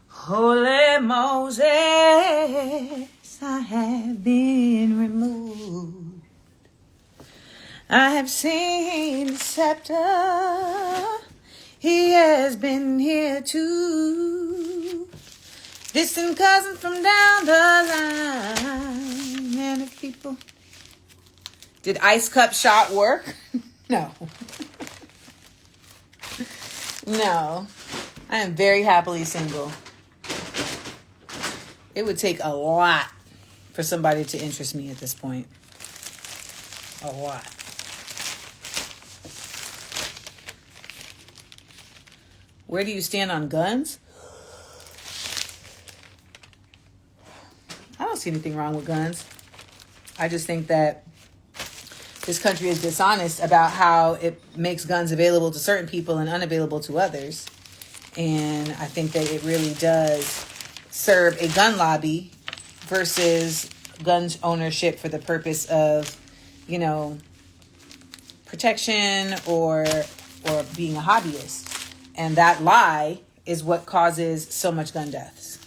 S1: Holy Moses, I have been removed. I have seen the scepter. He has been here too. Distant cousin from down the line. Man of people. Did Ice Cup shot work? No. No. I am very happily single. It would take a lot for somebody to interest me at this point. A lot. Where do you stand on guns? I don't see anything wrong with guns. I just think that this country is dishonest about how it makes guns available to certain people and unavailable to others. And I think that it really does serve a gun lobby versus gun ownership for the purpose of, you know, protection or being a hobbyist. And that lie is what causes so much gun deaths.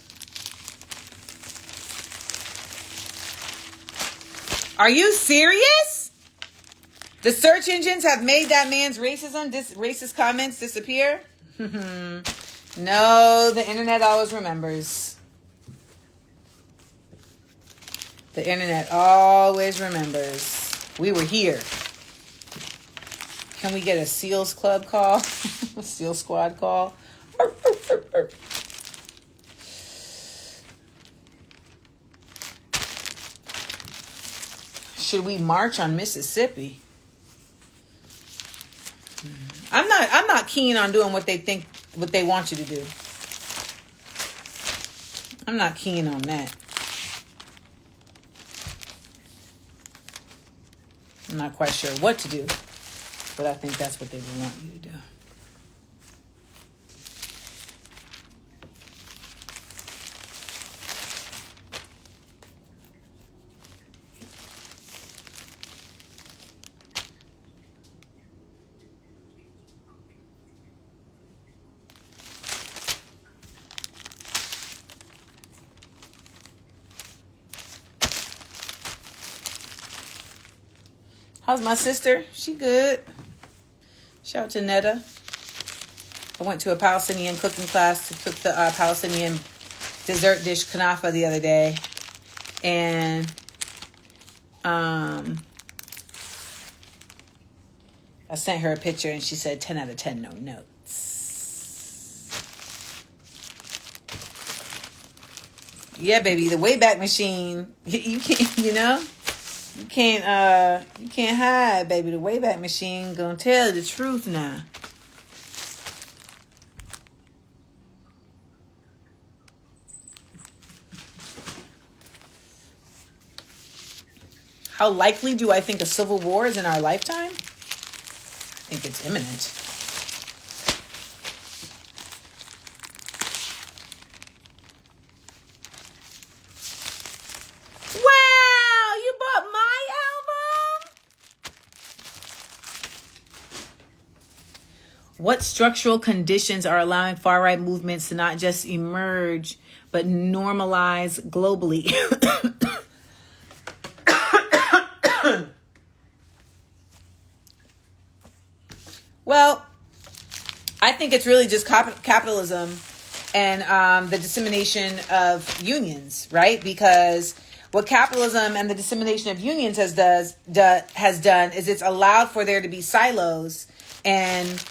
S1: Are you serious? The search engines have made that man's racist comments disappear? No, the internet always remembers. The internet always remembers. We were here. Can we get a SEALs Club call? A SEAL Squad call? Should we march on Mississippi? I'm not keen on doing what they want you to do. I'm not keen on that. I'm not quite sure what to do, but I think that's what they would want you to do. How's my sister? She good. Shout out to Netta. I went to a Palestinian cooking class to cook the Palestinian dessert dish kanafa the other day. And I sent her a picture and she said 10 out of 10, no notes. Yeah, baby, the Wayback Machine. You can't, you know? You can't hide, baby. The Wayback Machine gonna tell the truth now. How likely do I think a civil war is in our lifetime? I think it's imminent. Wow, you bought my album? What structural conditions are allowing far-right movements to not just emerge, but normalize globally? Well, I think it's really just capitalism and the dissemination of unions, right? Because what capitalism and the dissemination of unions has done is it's allowed for there to be silos, and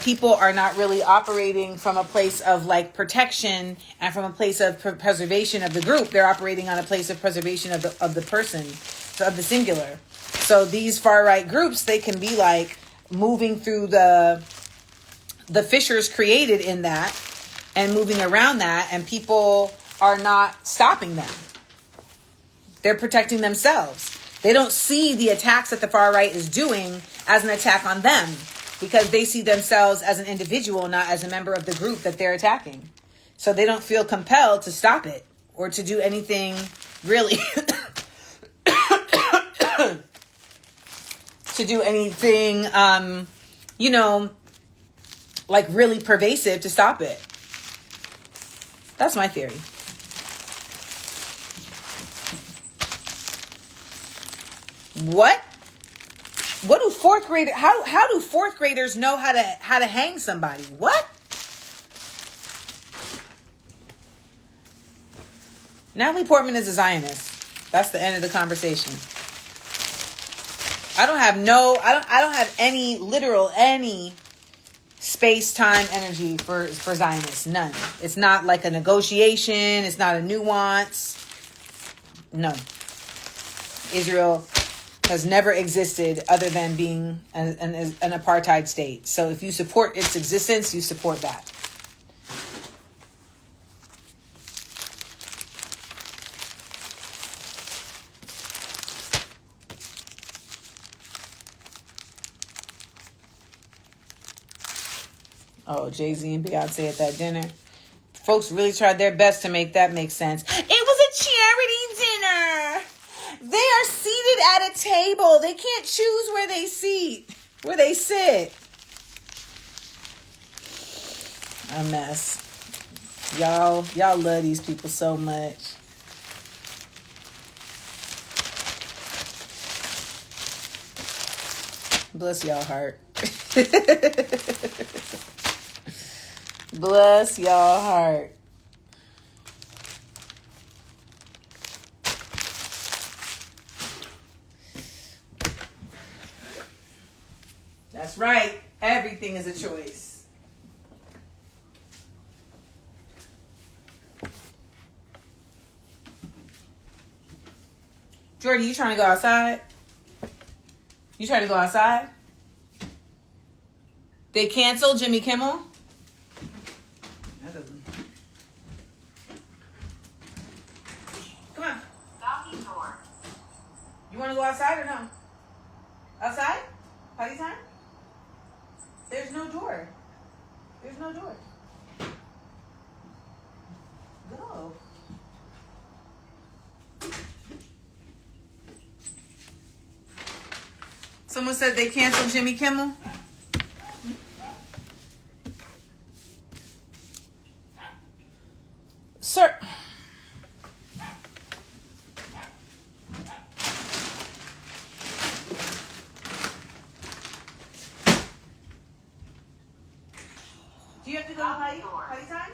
S1: people are not really operating from a place of like protection and from a place of preservation of the group. They're operating on a place of preservation of the person, so of the singular. So these far right groups, they can be like moving through the fissures created in that and moving around that, and people are not stopping them. They're protecting themselves. They don't see the attacks that the far right is doing as an attack on them, because they see themselves as an individual, not as a member of the group that they're attacking. So they don't feel compelled to stop it or to do anything really to do anything, like really pervasive to stop it. That's my theory. What do fourth graders, how do fourth graders know how to hang somebody? What? Natalie Portman is a Zionist. That's the end of the conversation. I don't have any space-time energy for Zionists. None. It's not like a negotiation. It's not a nuance. No. Israel has never existed other than being an apartheid state. So if you support its existence, you support that. Oh, Jay-Z and Beyonce at that dinner. Folks really tried their best to make that make sense. It was a charity dinner. They are seated at a table. They can't choose where they sit. A mess. Y'all love these people so much. Bless y'all heart. Bless y'all heart. That's right. Everything is a choice. Jordan, you trying to go outside? You trying to go outside? They canceled Jimmy Kimmel? That doesn't... Come on. You want to go outside or no? Outside? Potty time? There's no door. There's no door. Go. Someone said they canceled Jimmy Kimmel. Sir. Do you have to go to potty time?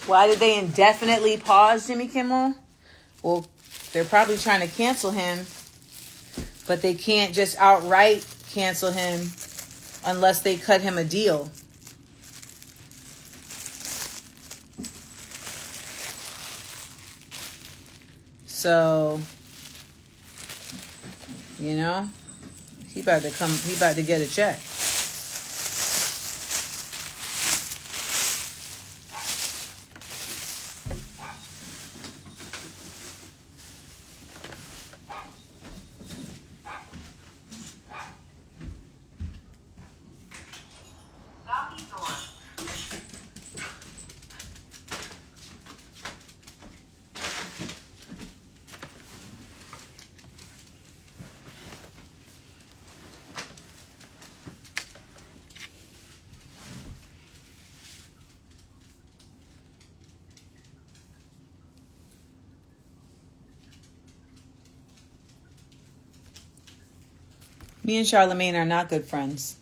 S1: Why did they indefinitely pause Jimmy Kimmel? Well, they're probably trying to cancel him, but they can't just outright cancel him unless they cut him a deal. So, you know, he about to get a check. Me and Charlemagne are not good friends.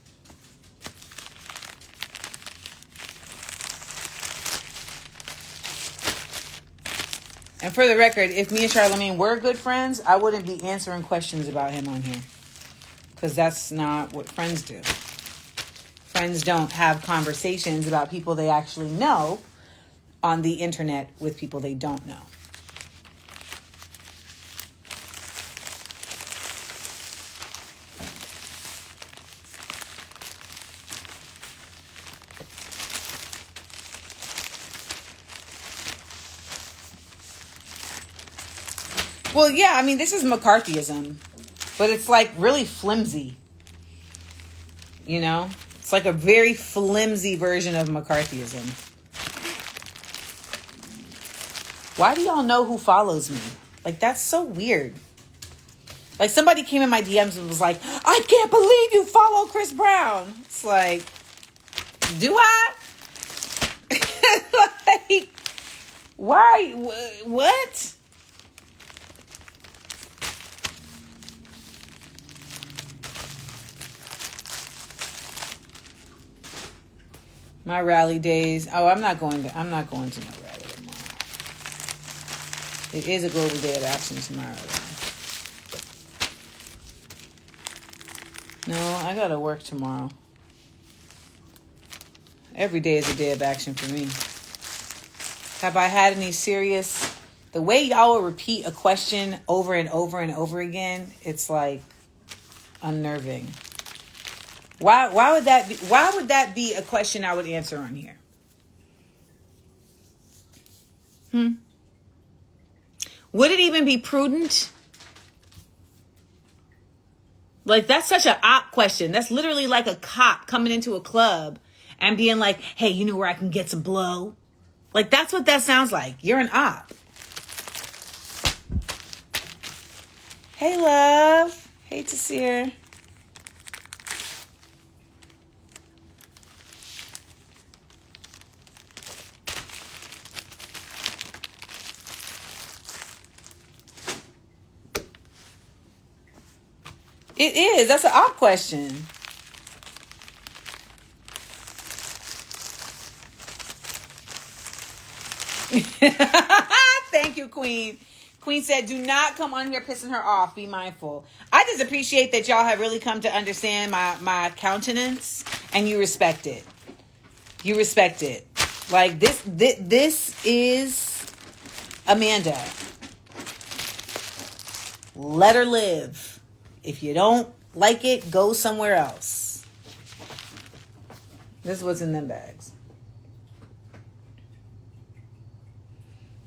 S1: And for the record, if me and Charlemagne were good friends, I wouldn't be answering questions about him on here. Because that's not what friends do. Friends don't have conversations about people they actually know on the internet with people they don't know. Well, yeah, I mean, this is McCarthyism, but it's like really flimsy. You know? It's like a very flimsy version of McCarthyism. Why do y'all know who follows me? Like, that's so weird. Like, somebody came in my DMs and was like, I can't believe you follow Chris Brown. It's like, do I? Like, why? What? My rally days. Oh, I'm not going to no rally tomorrow. It is a global day of action tomorrow, though. No, I gotta work tomorrow. Every day is a day of action for me. Have I had any serious... The way y'all will repeat a question over and over and over again, it's like unnerving. Why would that be a question I would answer on here? Would it even be prudent? Like, that's such an op question. That's literally like a cop coming into a club and being like, hey, you know where I can get some blow? Like, that's what that sounds like. You're an op. Hey, love. Hey, Tasir. It is. That's an op question. Thank you, Queen. Queen said, do not come on here pissing her off. Be mindful. I just appreciate that y'all have really come to understand my countenance, and you respect it. You respect it. Like, this is Amanda. Let her live. If you don't like it, go somewhere else. This is what's in them bags.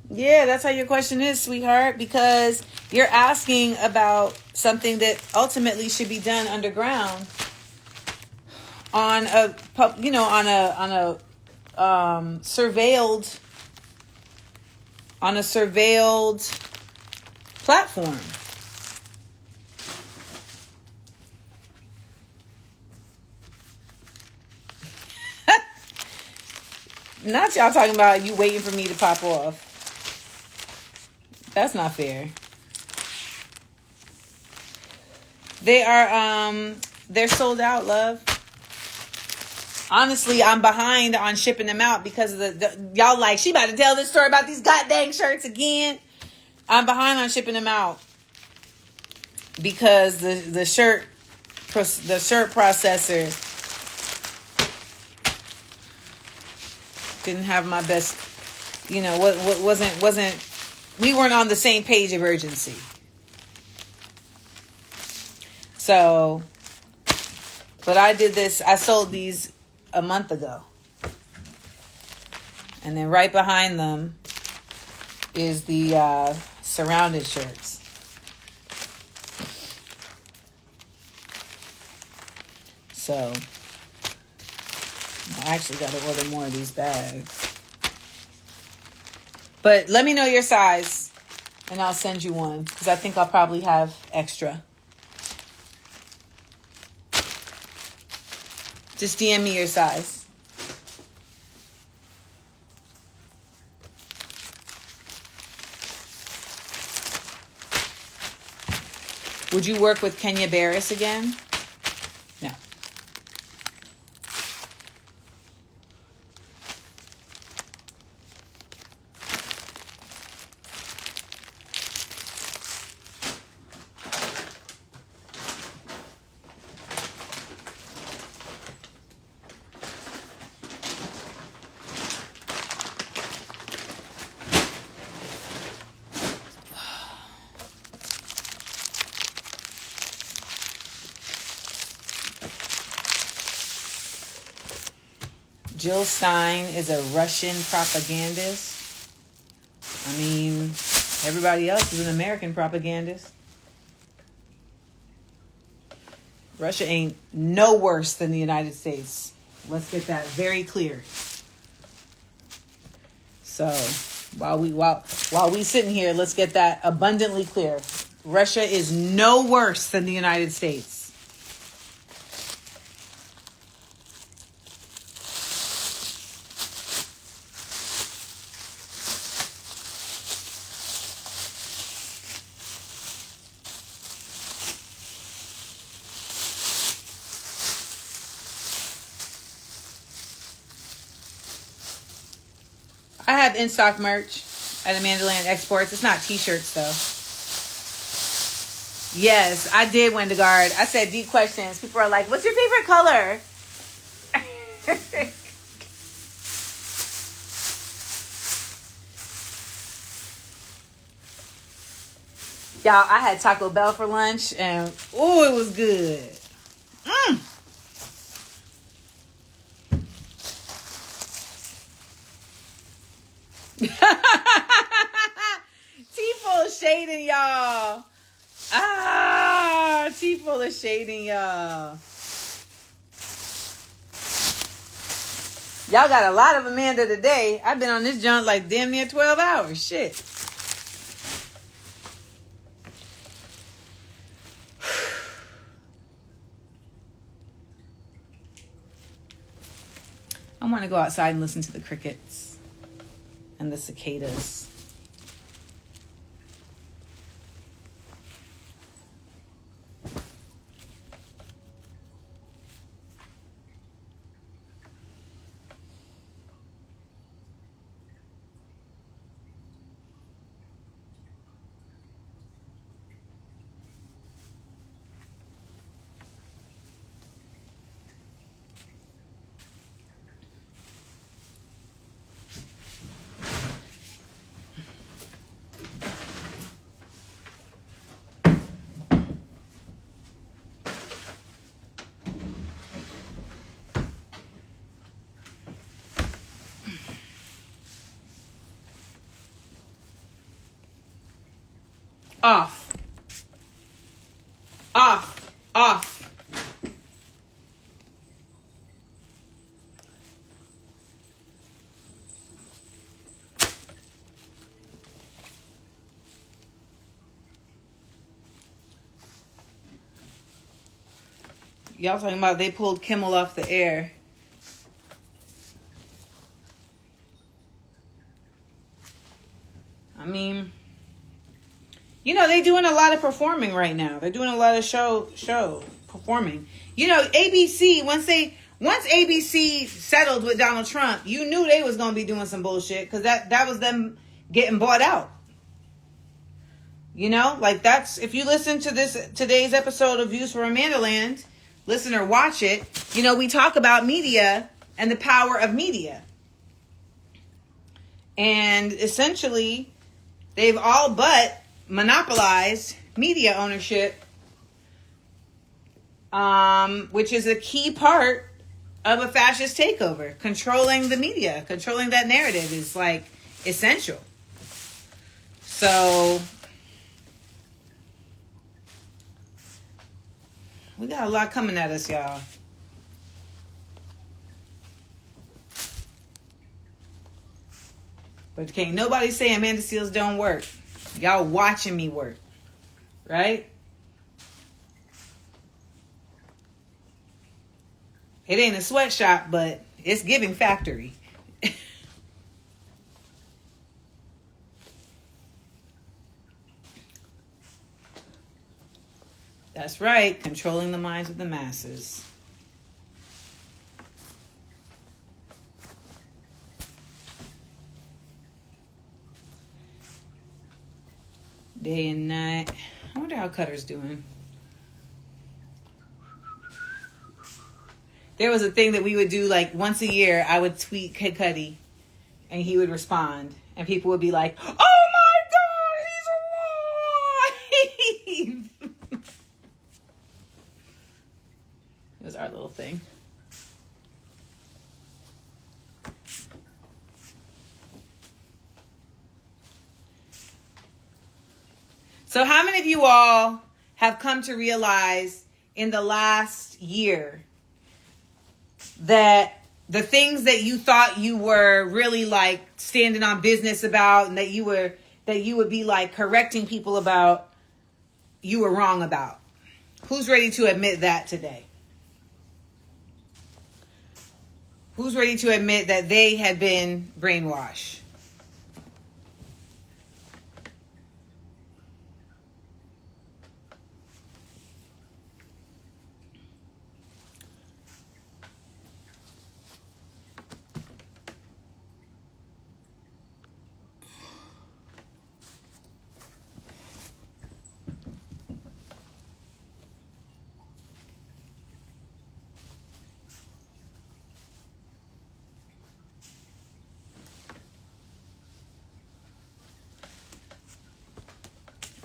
S1: Yeah, that's how your question is, sweetheart, because you're asking about something that ultimately should be done underground on a surveilled platform. Not y'all talking about you waiting for me to pop off. That's not fair. They are they're sold out, love. Honestly, I'm behind on shipping them out because of the y'all like, she about to tell this story about these goddamn shirts again. I'm behind on shipping them out because the shirt processor didn't have my best, what wasn't we weren't on the same page of urgency. So, but I sold these a month ago. And then right behind them is the surrounded shirts. So, I actually got to order more of these bags. But let me know your size and I'll send you one because I think I'll probably have extra. Just DM me your size. Would you work with Kenya Barris again? No. Jill Stein is a Russian propagandist. I mean, everybody else is an American propagandist. Russia ain't no worse than the United States. Let's get that very clear. So, while we sitting here, let's get that abundantly clear. Russia is no worse than the United States. I have in-stock merch at Amandaseales Exports. It's not t-shirts, though. Yes, I did, Wendigard. I said deep questions. People are like, what's your favorite color? Y'all, I had Taco Bell for lunch, and, it was good. T full of shading, y'all. T full of shading, y'all. Y'all got a lot of Amanda today. I've been on this junk like damn near 12 hours. Shit. I want to go outside and listen to the crickets and the cicadas. Off. Off. Off. Y'all talking about they pulled Kimmel off the air. I mean, they're doing a lot of performing right now. They're doing a lot of show performing. ABC, once ABC settled with Donald Trump, you knew they was going to be doing some bullshit because that was them getting bought out. You know, like that's, if you listen to today's episode of Views from Amandaland, listen or watch it, you know, we talk about media and the power of media. And essentially, they've all but monopolized media ownership, which is a key part of a fascist takeover. Controlling the media, controlling that narrative is like essential. So we got a lot coming at us, y'all. But can't nobody say Amandaseales don't work. Y'all watching me work. Right? It ain't a sweatshop, but it's giving factory. That's right. Controlling the minds of the masses. Day and night. I wonder how Cutter's doing. There was a thing that we would do like once a year. I would tweet Kid Cudi and he would respond. And people would be like, oh my God, he's alive! It was our little thing. So how many of you all have come to realize in the last year that the things that you thought you were really like standing on business about and that you would be like correcting people about, you were wrong about? Who's ready to admit that today? Who's ready to admit that they had been brainwashed?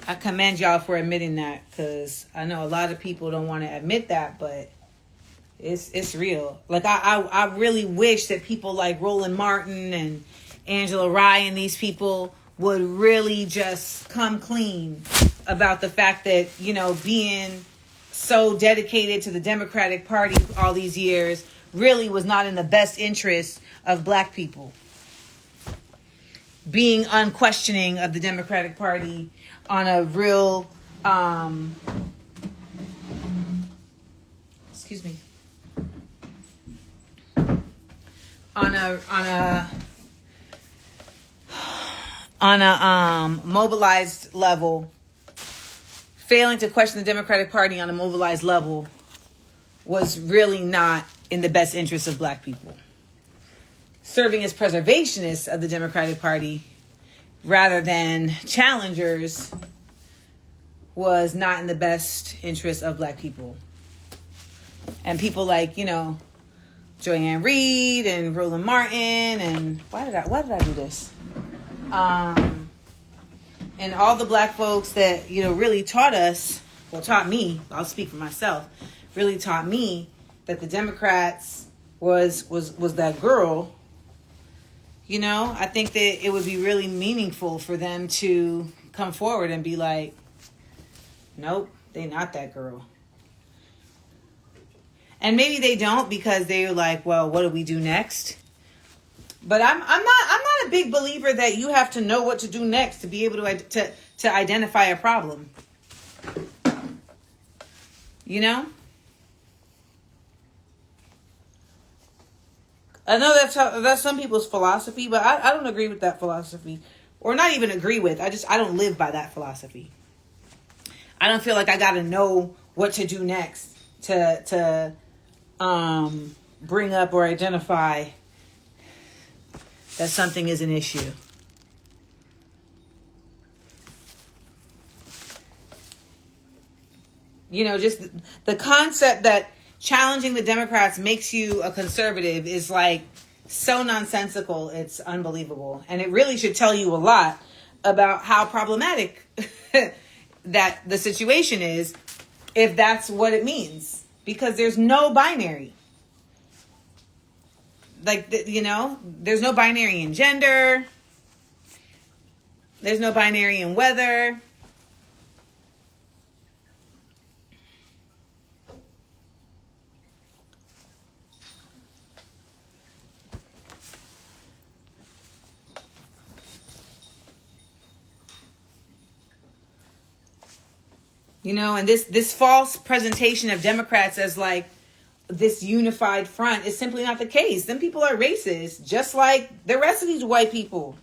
S1: I commend y'all for admitting that, because I know a lot of people don't want to admit that, but it's real. Like I really wish that people like Roland Martin and Angela Rye and these people would really just come clean about the fact that, you know, being so dedicated to the Democratic Party all these years really was not in the best interest of black people. Being unquestioning of the Democratic Party on a real, on a mobilized level, failing to question the Democratic Party on a mobilized level was really not in the best interest of black people. Serving as preservationists of the Democratic Party rather than challengers was not in the best interest of black people. And people like, you know, Joanne Reed and Roland Martin and why did I do this? And all the black folks that, you know, really taught me, I'll speak for myself, really taught me that the Democrats was that girl. You know, I think that it would be really meaningful for them to come forward and be like, nope, they not that girl. And maybe they don't because they're like, well, what do we do next? But I'm not a big believer that you have to know what to do next to be able to identify a problem. You know? I know that's some people's philosophy, but I don't agree with that philosophy. Or not even agree with. I don't live by that philosophy. I don't feel like I got to know what to do next to bring up or identify that something is an issue. Just the concept that challenging the Democrats makes you a conservative is like so nonsensical. It's unbelievable. And it really should tell you a lot about how problematic that the situation is, if that's what it means. Because there's no binary. There's no binary in gender. There's no binary in weather. And this false presentation of Democrats as like this unified front is simply not the case. Them people are racist, just like the rest of these white people.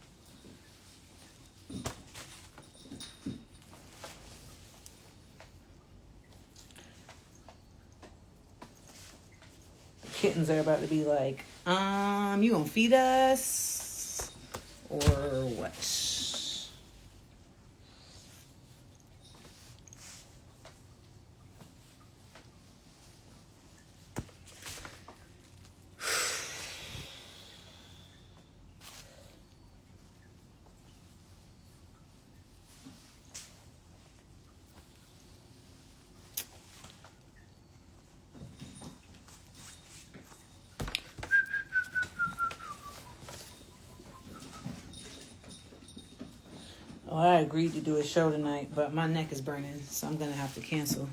S1: Kittens are about to be like, you gonna feed us? Or what? Oh, I agreed to do a show tonight, but my neck is burning, so I'm going to have to cancel.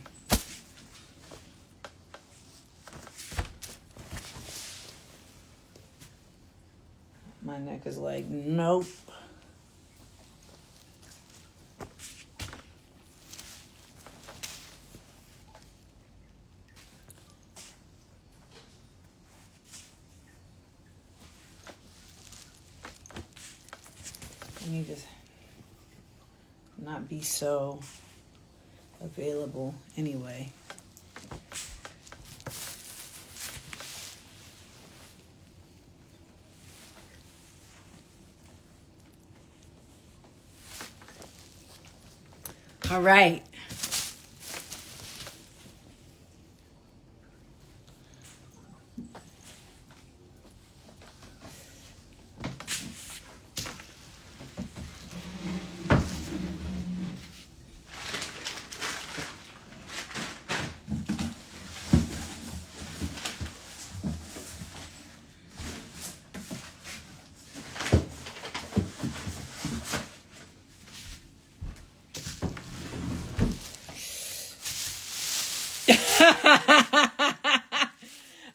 S1: My neck is like, nope. Let me just not be so available anyway. All right.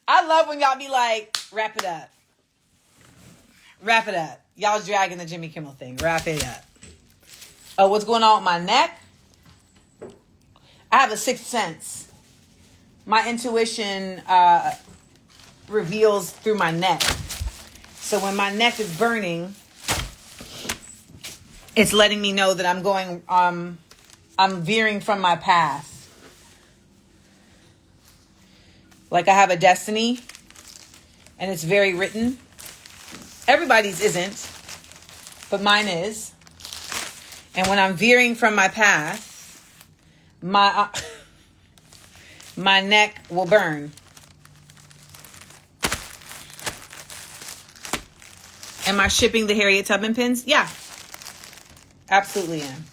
S1: I love when y'all be like, wrap it up. Wrap it up. Y'all dragging the Jimmy Kimmel thing. Wrap it up. Oh, what's going on with my neck? I have a sixth sense. My intuition reveals through my neck. So when my neck is burning, it's letting me know that I'm veering from my path. Like I have a destiny, and it's very written. Everybody's isn't, but mine is. And when I'm veering from my path, my neck will burn. Am I shipping the Harriet Tubman pins? Yeah, absolutely am.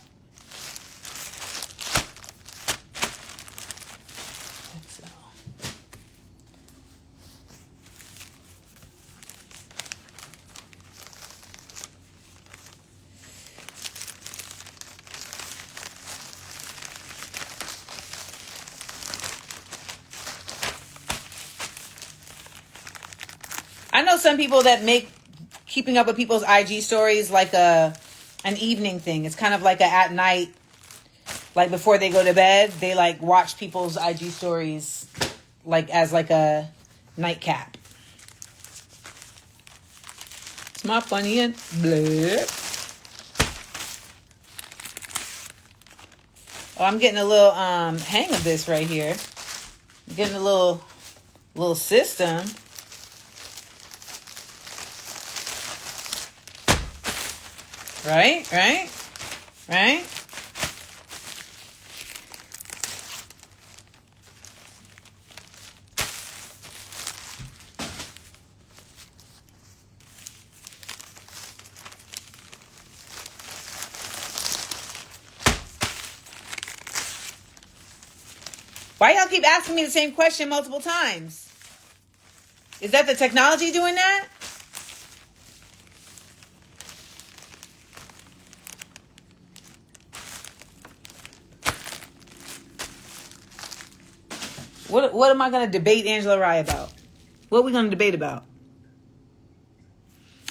S1: I know some people that make keeping up with people's IG stories like an evening thing. It's kind of like at night, like before they go to bed, they like watch people's IG stories like as like a nightcap. It's not funny and bleh. Oh, I'm getting a little hang of this right here. I'm getting a little system. Right? Why y'all keep asking me the same question multiple times? Is that the technology doing that? What am I going to debate Angela Rye about? What are we going to debate about?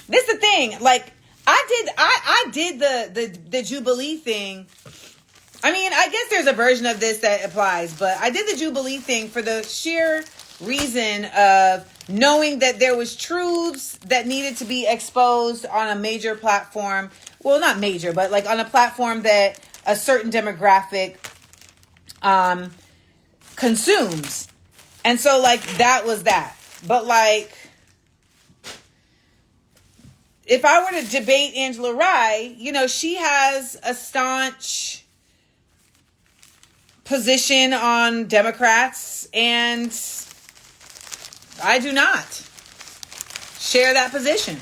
S1: This is the thing. Like, I did the Jubilee thing. I mean, I guess there's a version of this that applies, but I did the Jubilee thing for the sheer reason of knowing that there was truths that needed to be exposed on a major platform. Well, not major, but like on a platform that a certain demographic consumes. And so like that was that. But like, if I were to debate Angela Rye, you know, she has a staunch position on Democrats, and I do not share that position.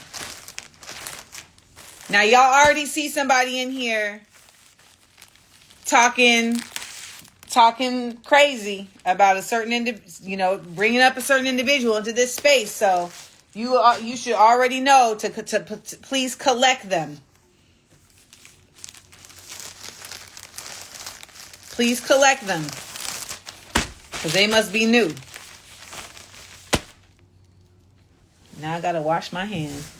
S1: Now, y'all already see somebody in here talking crazy about a certain bringing up a certain individual into this space. So you should already know to please collect them. Please collect them, because they must be new. Now I gotta wash my hands.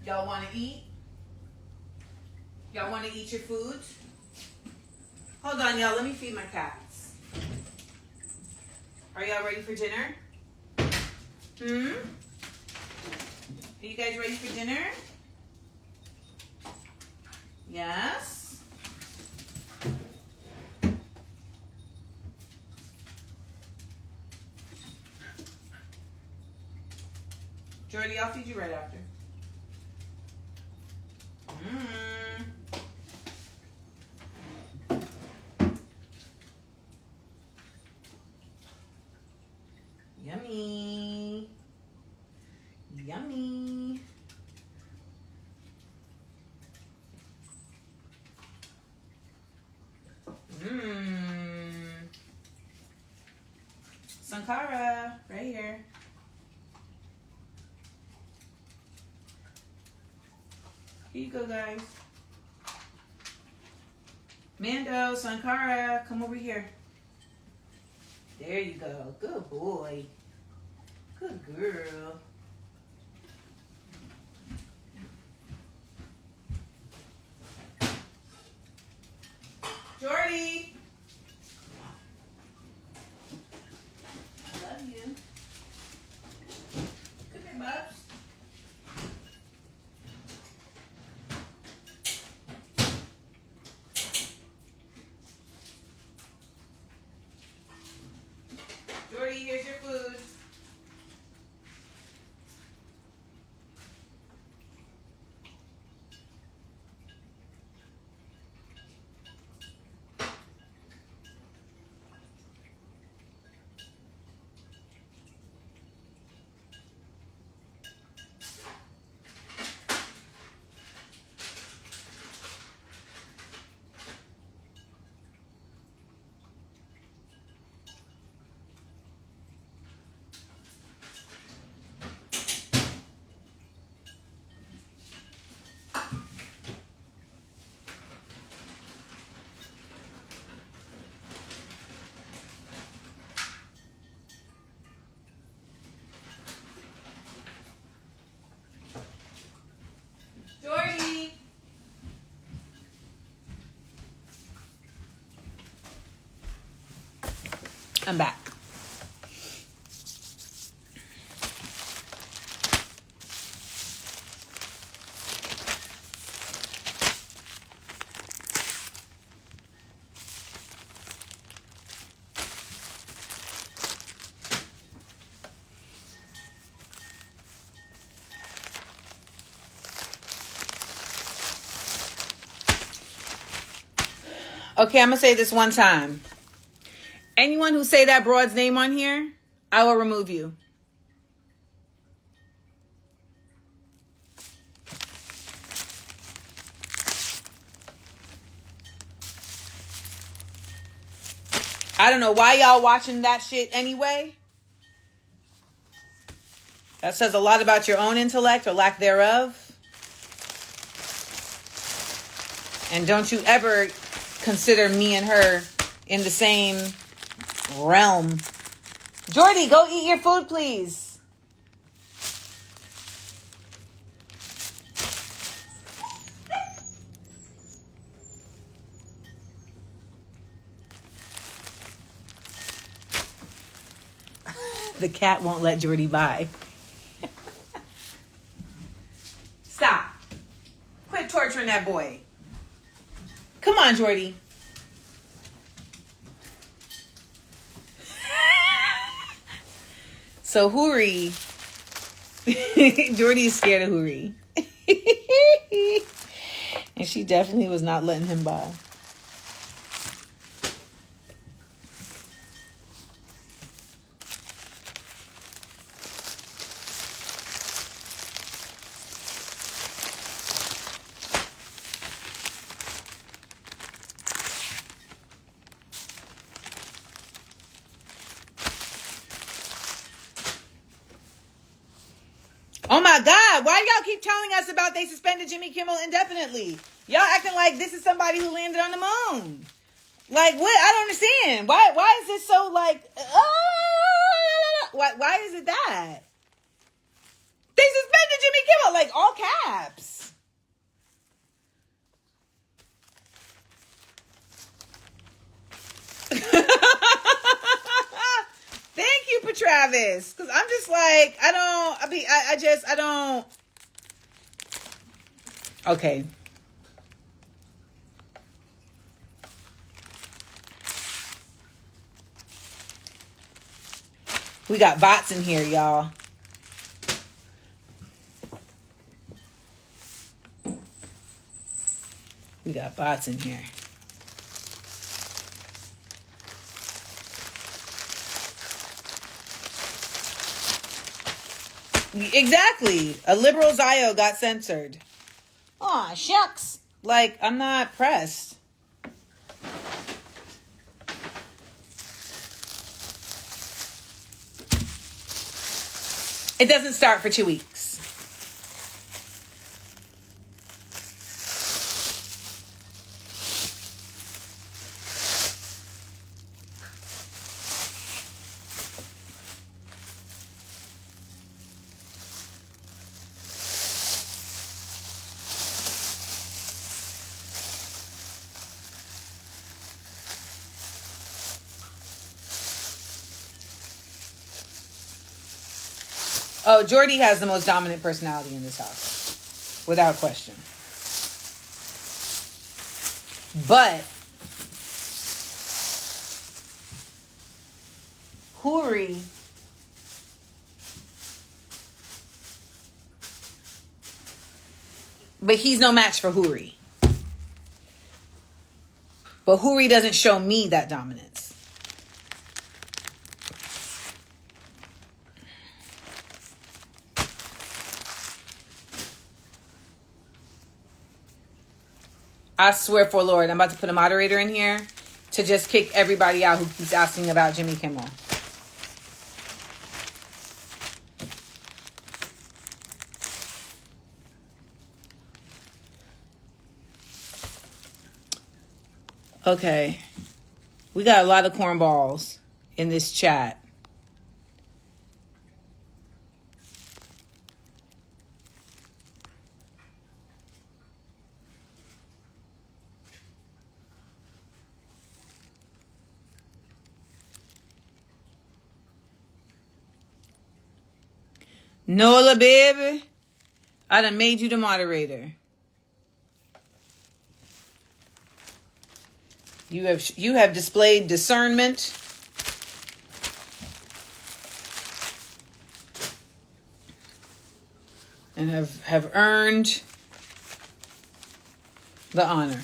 S1: Y'all want to eat? Y'all want to eat your foods? Hold on, y'all. Let me feed my cats. Are y'all ready for dinner? Are you guys ready for dinner? Yes? Jordy, I'll feed you right after. Yummy. Yummy. Sankara, right here. Here you go, guys. Mando, Sankara, come over here. There you go. Good boy. Good girl. Jordy. Love you. Come here, Bubs. Jordy, here's your food. Jordy. I'm back. Okay, I'm going to say this one time. Anyone who say that broad's name on here, I will remove you. I don't know why y'all watching that shit anyway. That says a lot about your own intellect or lack thereof. And don't you ever consider me and her in the same realm. Jordy, go eat your food, please. The cat won't let Jordy by. Stop. Quit torturing that boy. Come on, Jordy. So Huri, Jordy is scared of Huri. And she definitely was not letting him by. Oh my God, why y'all keep telling us about they suspended Jimmy Kimmel indefinitely? Y'all acting like this is somebody who landed on the moon. Like, what? I don't understand. Why is this so like, why is it that? They suspended Jimmy Kimmel, like all caps. Thank you, Patravis. Because I'm just like, I don't. Okay. We got bots in here, y'all. We got bots in here. Exactly. A liberal Zio got censored. Aw, shucks. Like, I'm not pressed. It doesn't start for 2 weeks. Oh, Jordy has the most dominant personality in this house. Without question. But Huri but he's no match for Huri. But Huri doesn't show me that dominance. I swear for Lord, I'm about to put a moderator in here to just kick everybody out who keeps asking about Jimmy Kimmel. Okay. We got a lot of cornballs in this chat. Nola, baby, I done made you the moderator. You have displayed discernment. And have earned the honor.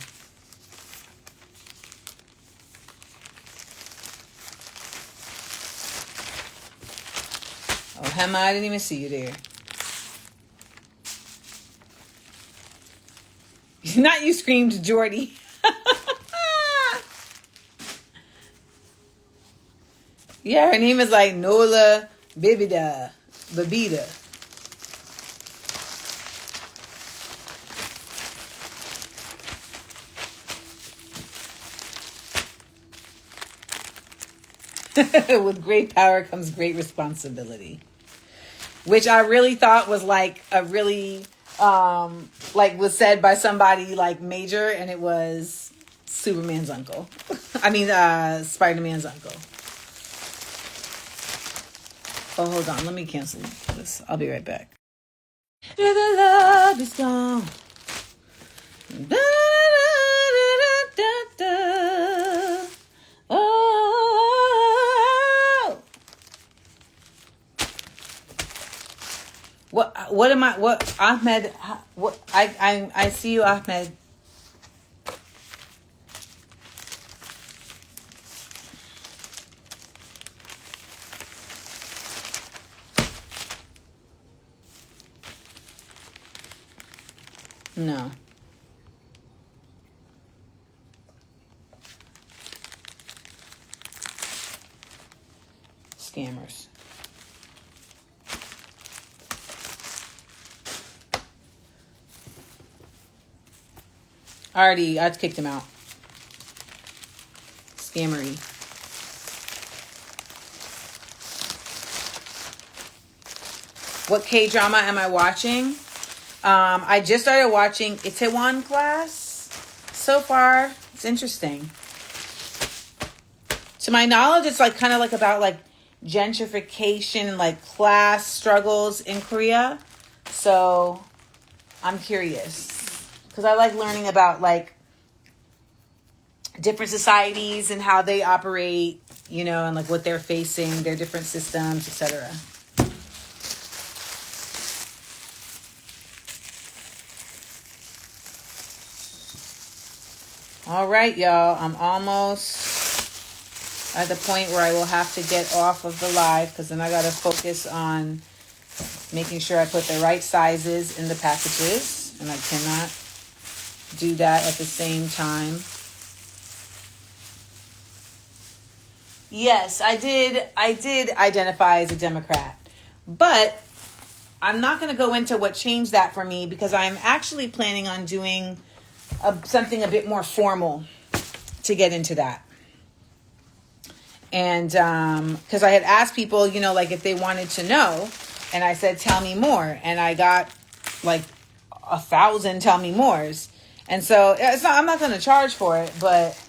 S1: Hema, I didn't even see you there. Not you screamed, Jordy. Yeah, her name is like Nola Babida. With great power comes great responsibility. Which I really thought was like a really, like was said by somebody like major, and it was Superman's uncle. I mean, Spider-Man's uncle. Oh, hold on. Let me cancel this. I'll be right back. The love is gone. Da, da, da, da. Oh. What am I? What Ahmed? What I see you, Ahmed. No. Scammers. I kicked him out. Scammery. What K-drama am I watching? I just started watching Itaewon Class. So far, it's interesting. To my knowledge, it's like kind of like about like gentrification, like class struggles in Korea. So I'm curious because I like learning about like different societies and how they operate, you know, and like what they're facing, their different systems, etc. All right, y'all. I'm almost at the point where I will have to get off of the live because then I got to focus on making sure I put the right sizes in the packages, and I cannot do that at the same time. Yes, I did identify as a Democrat, but I'm not going to go into what changed that for me because I'm actually planning on doing something a bit more formal to get into that. And because I had asked people, you know, like if they wanted to know, and I said, tell me more. And I got like 1,000 tell me mores. And so I'm not going to charge for it, but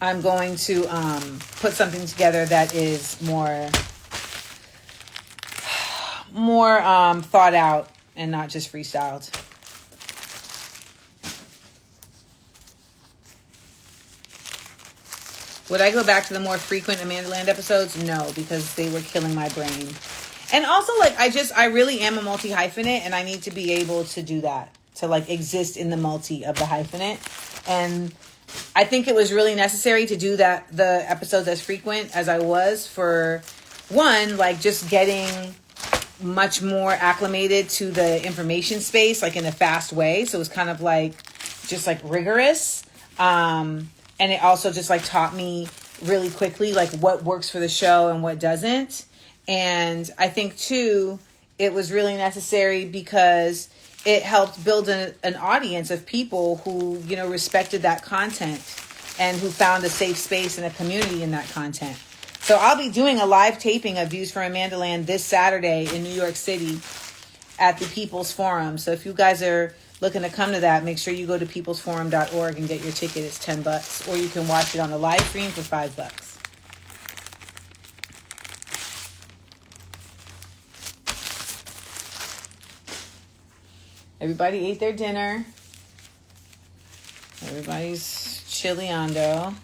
S1: I'm going to put something together that is more thought out and not just freestyled. Would I go back to the more frequent Amandaland episodes? No, because they were killing my brain. And also, like, I really am a multi-hyphenate, and I need to be able to do that, to, like, exist in the multi of the hyphenate. And I think it was really necessary to do that, the episodes as frequent as I was for, one, like, just getting much more acclimated to the information space, like in a fast way. So it was kind of like just like rigorous. And it also just like taught me really quickly, like what works for the show and what doesn't. And I think too, it was really necessary because it helped build an audience of people who, you know, respected that content and who found a safe space and a community in that content. So I'll be doing a live taping of Views from Amandaland this Saturday in New York City at the People's Forum. So if you guys are looking to come to that, make sure you go to peoplesforum.org and get your ticket. It's $10, or you can watch it on the live stream for $5. Everybody ate their dinner. Everybody's chilleando.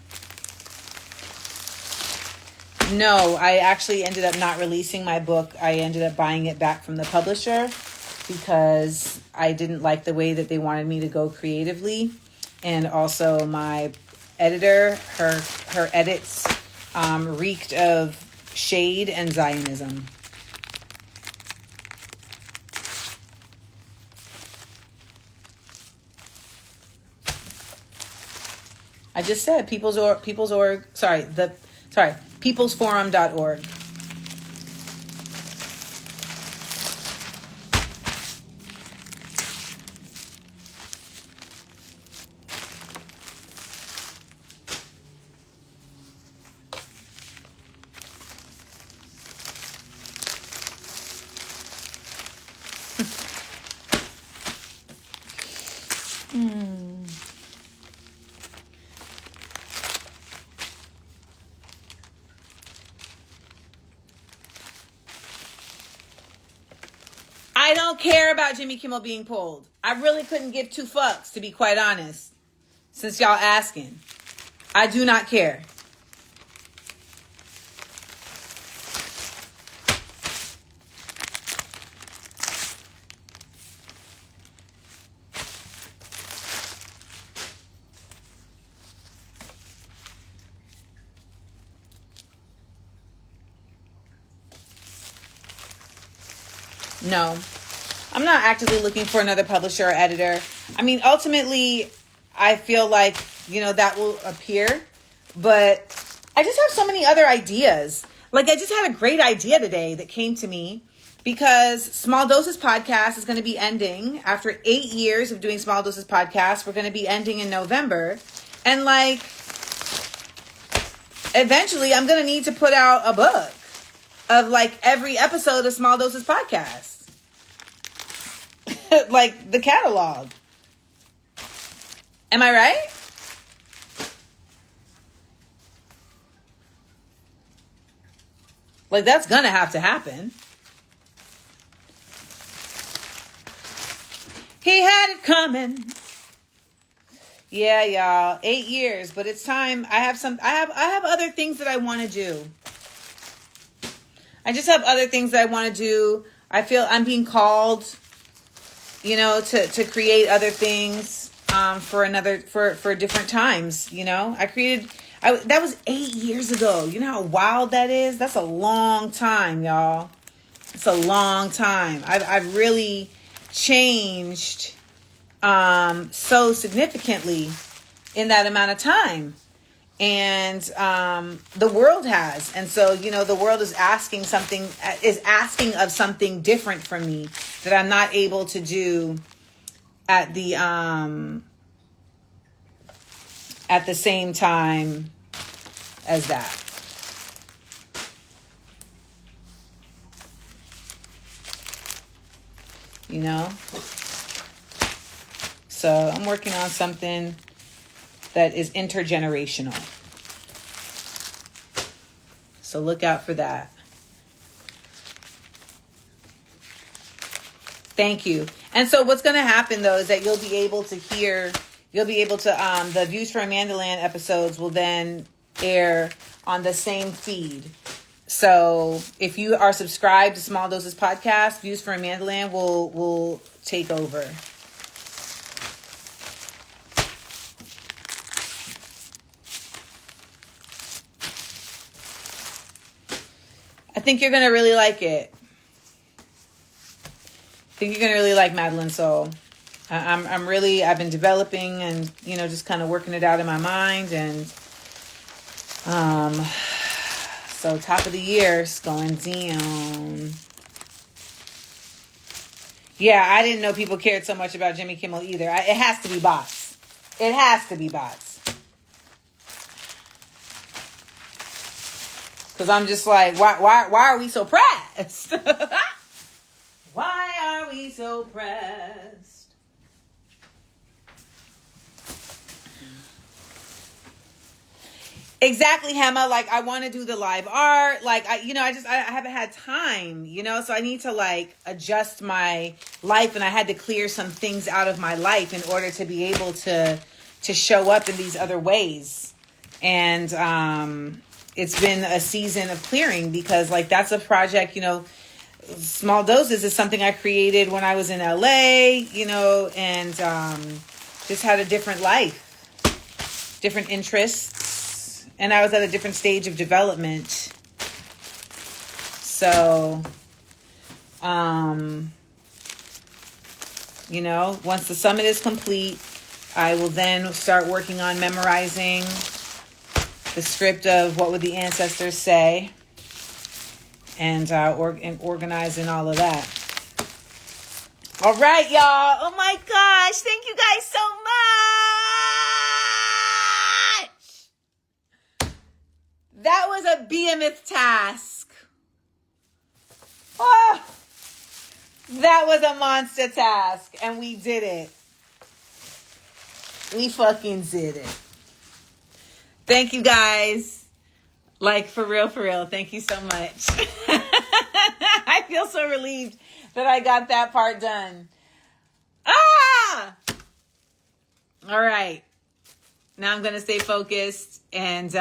S1: No, I actually ended up not releasing my book. I ended up buying it back from the publisher because I didn't like the way that they wanted me to go creatively. And also my editor, her edits reeked of shade and Zionism. I just said peoplesforum.org. I don't care about Jimmy Kimmel being pulled. I really couldn't give two fucks, to be quite honest. Since y'all asking. I do not care. No, I'm not actively looking for another publisher or editor. I mean, ultimately, I feel like, that will appear, but I just have so many other ideas. Like, I just had a great idea today that came to me because Small Doses Podcast is going to be ending after 8 years of doing Small Doses Podcast. We're going to be ending in November. And eventually I'm going to need to put out a book of every episode of Small Doses Podcast. Like the catalog. Am I right? That's gonna have to happen. He had it coming. Yeah, y'all. 8 years, but it's time. I have other things that I want to do. I just have other things that I want to do. I feel I'm being called, to create other things for different times. That was 8 years ago. You know how wild that is? That's a long time, y'all. It's a long time. I've really changed so significantly in that amount of time. And the world has. And so, the world is asking of something different from me that I'm not able to do at the same time as that. So I'm working on something that is intergenerational. So look out for that. Thank you. And so what's going to happen, though, is that you'll be able to, the Views from Amandaland episodes will then air on the same feed. So if you are subscribed to Small Doses Podcast, Views from Amandaland will take over. I think you're going to really like it. I think you're going to really like Madeline Soul. I've been developing and, just kind of working it out in my mind. And so top of the year is going down. Yeah, I didn't know people cared so much about Jimmy Kimmel either. It has to be bots. It has to be bots. Because I'm just like, why are we so pressed? Why are we so pressed? Exactly, Hema. I want to do the live art. I haven't had time, so I need to adjust my life, and I had to clear some things out of my life in order to be able to show up in these other ways. And, it's been a season of clearing because that's a project, Small Doses is something I created when I was in LA, and just had a different life, different interests, And I was at a different stage of development. So, you know, once the summit is complete, I will then start working on memorizing the script of what would the ancestors say, and organizing all of that. All right, y'all. Oh my gosh. Thank you guys so much. That was a behemoth task. Oh, that was a monster task. And we did it. We fucking did it. Thank you guys. Like, for real, for real. Thank you so much. I feel so relieved that I got that part done. Ah! All right. Now I'm going to stay focused and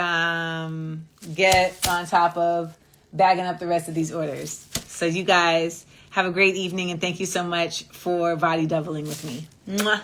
S1: get on top of bagging up the rest of these orders. So you guys have a great evening, and thank you so much for body doubling with me. Mwah.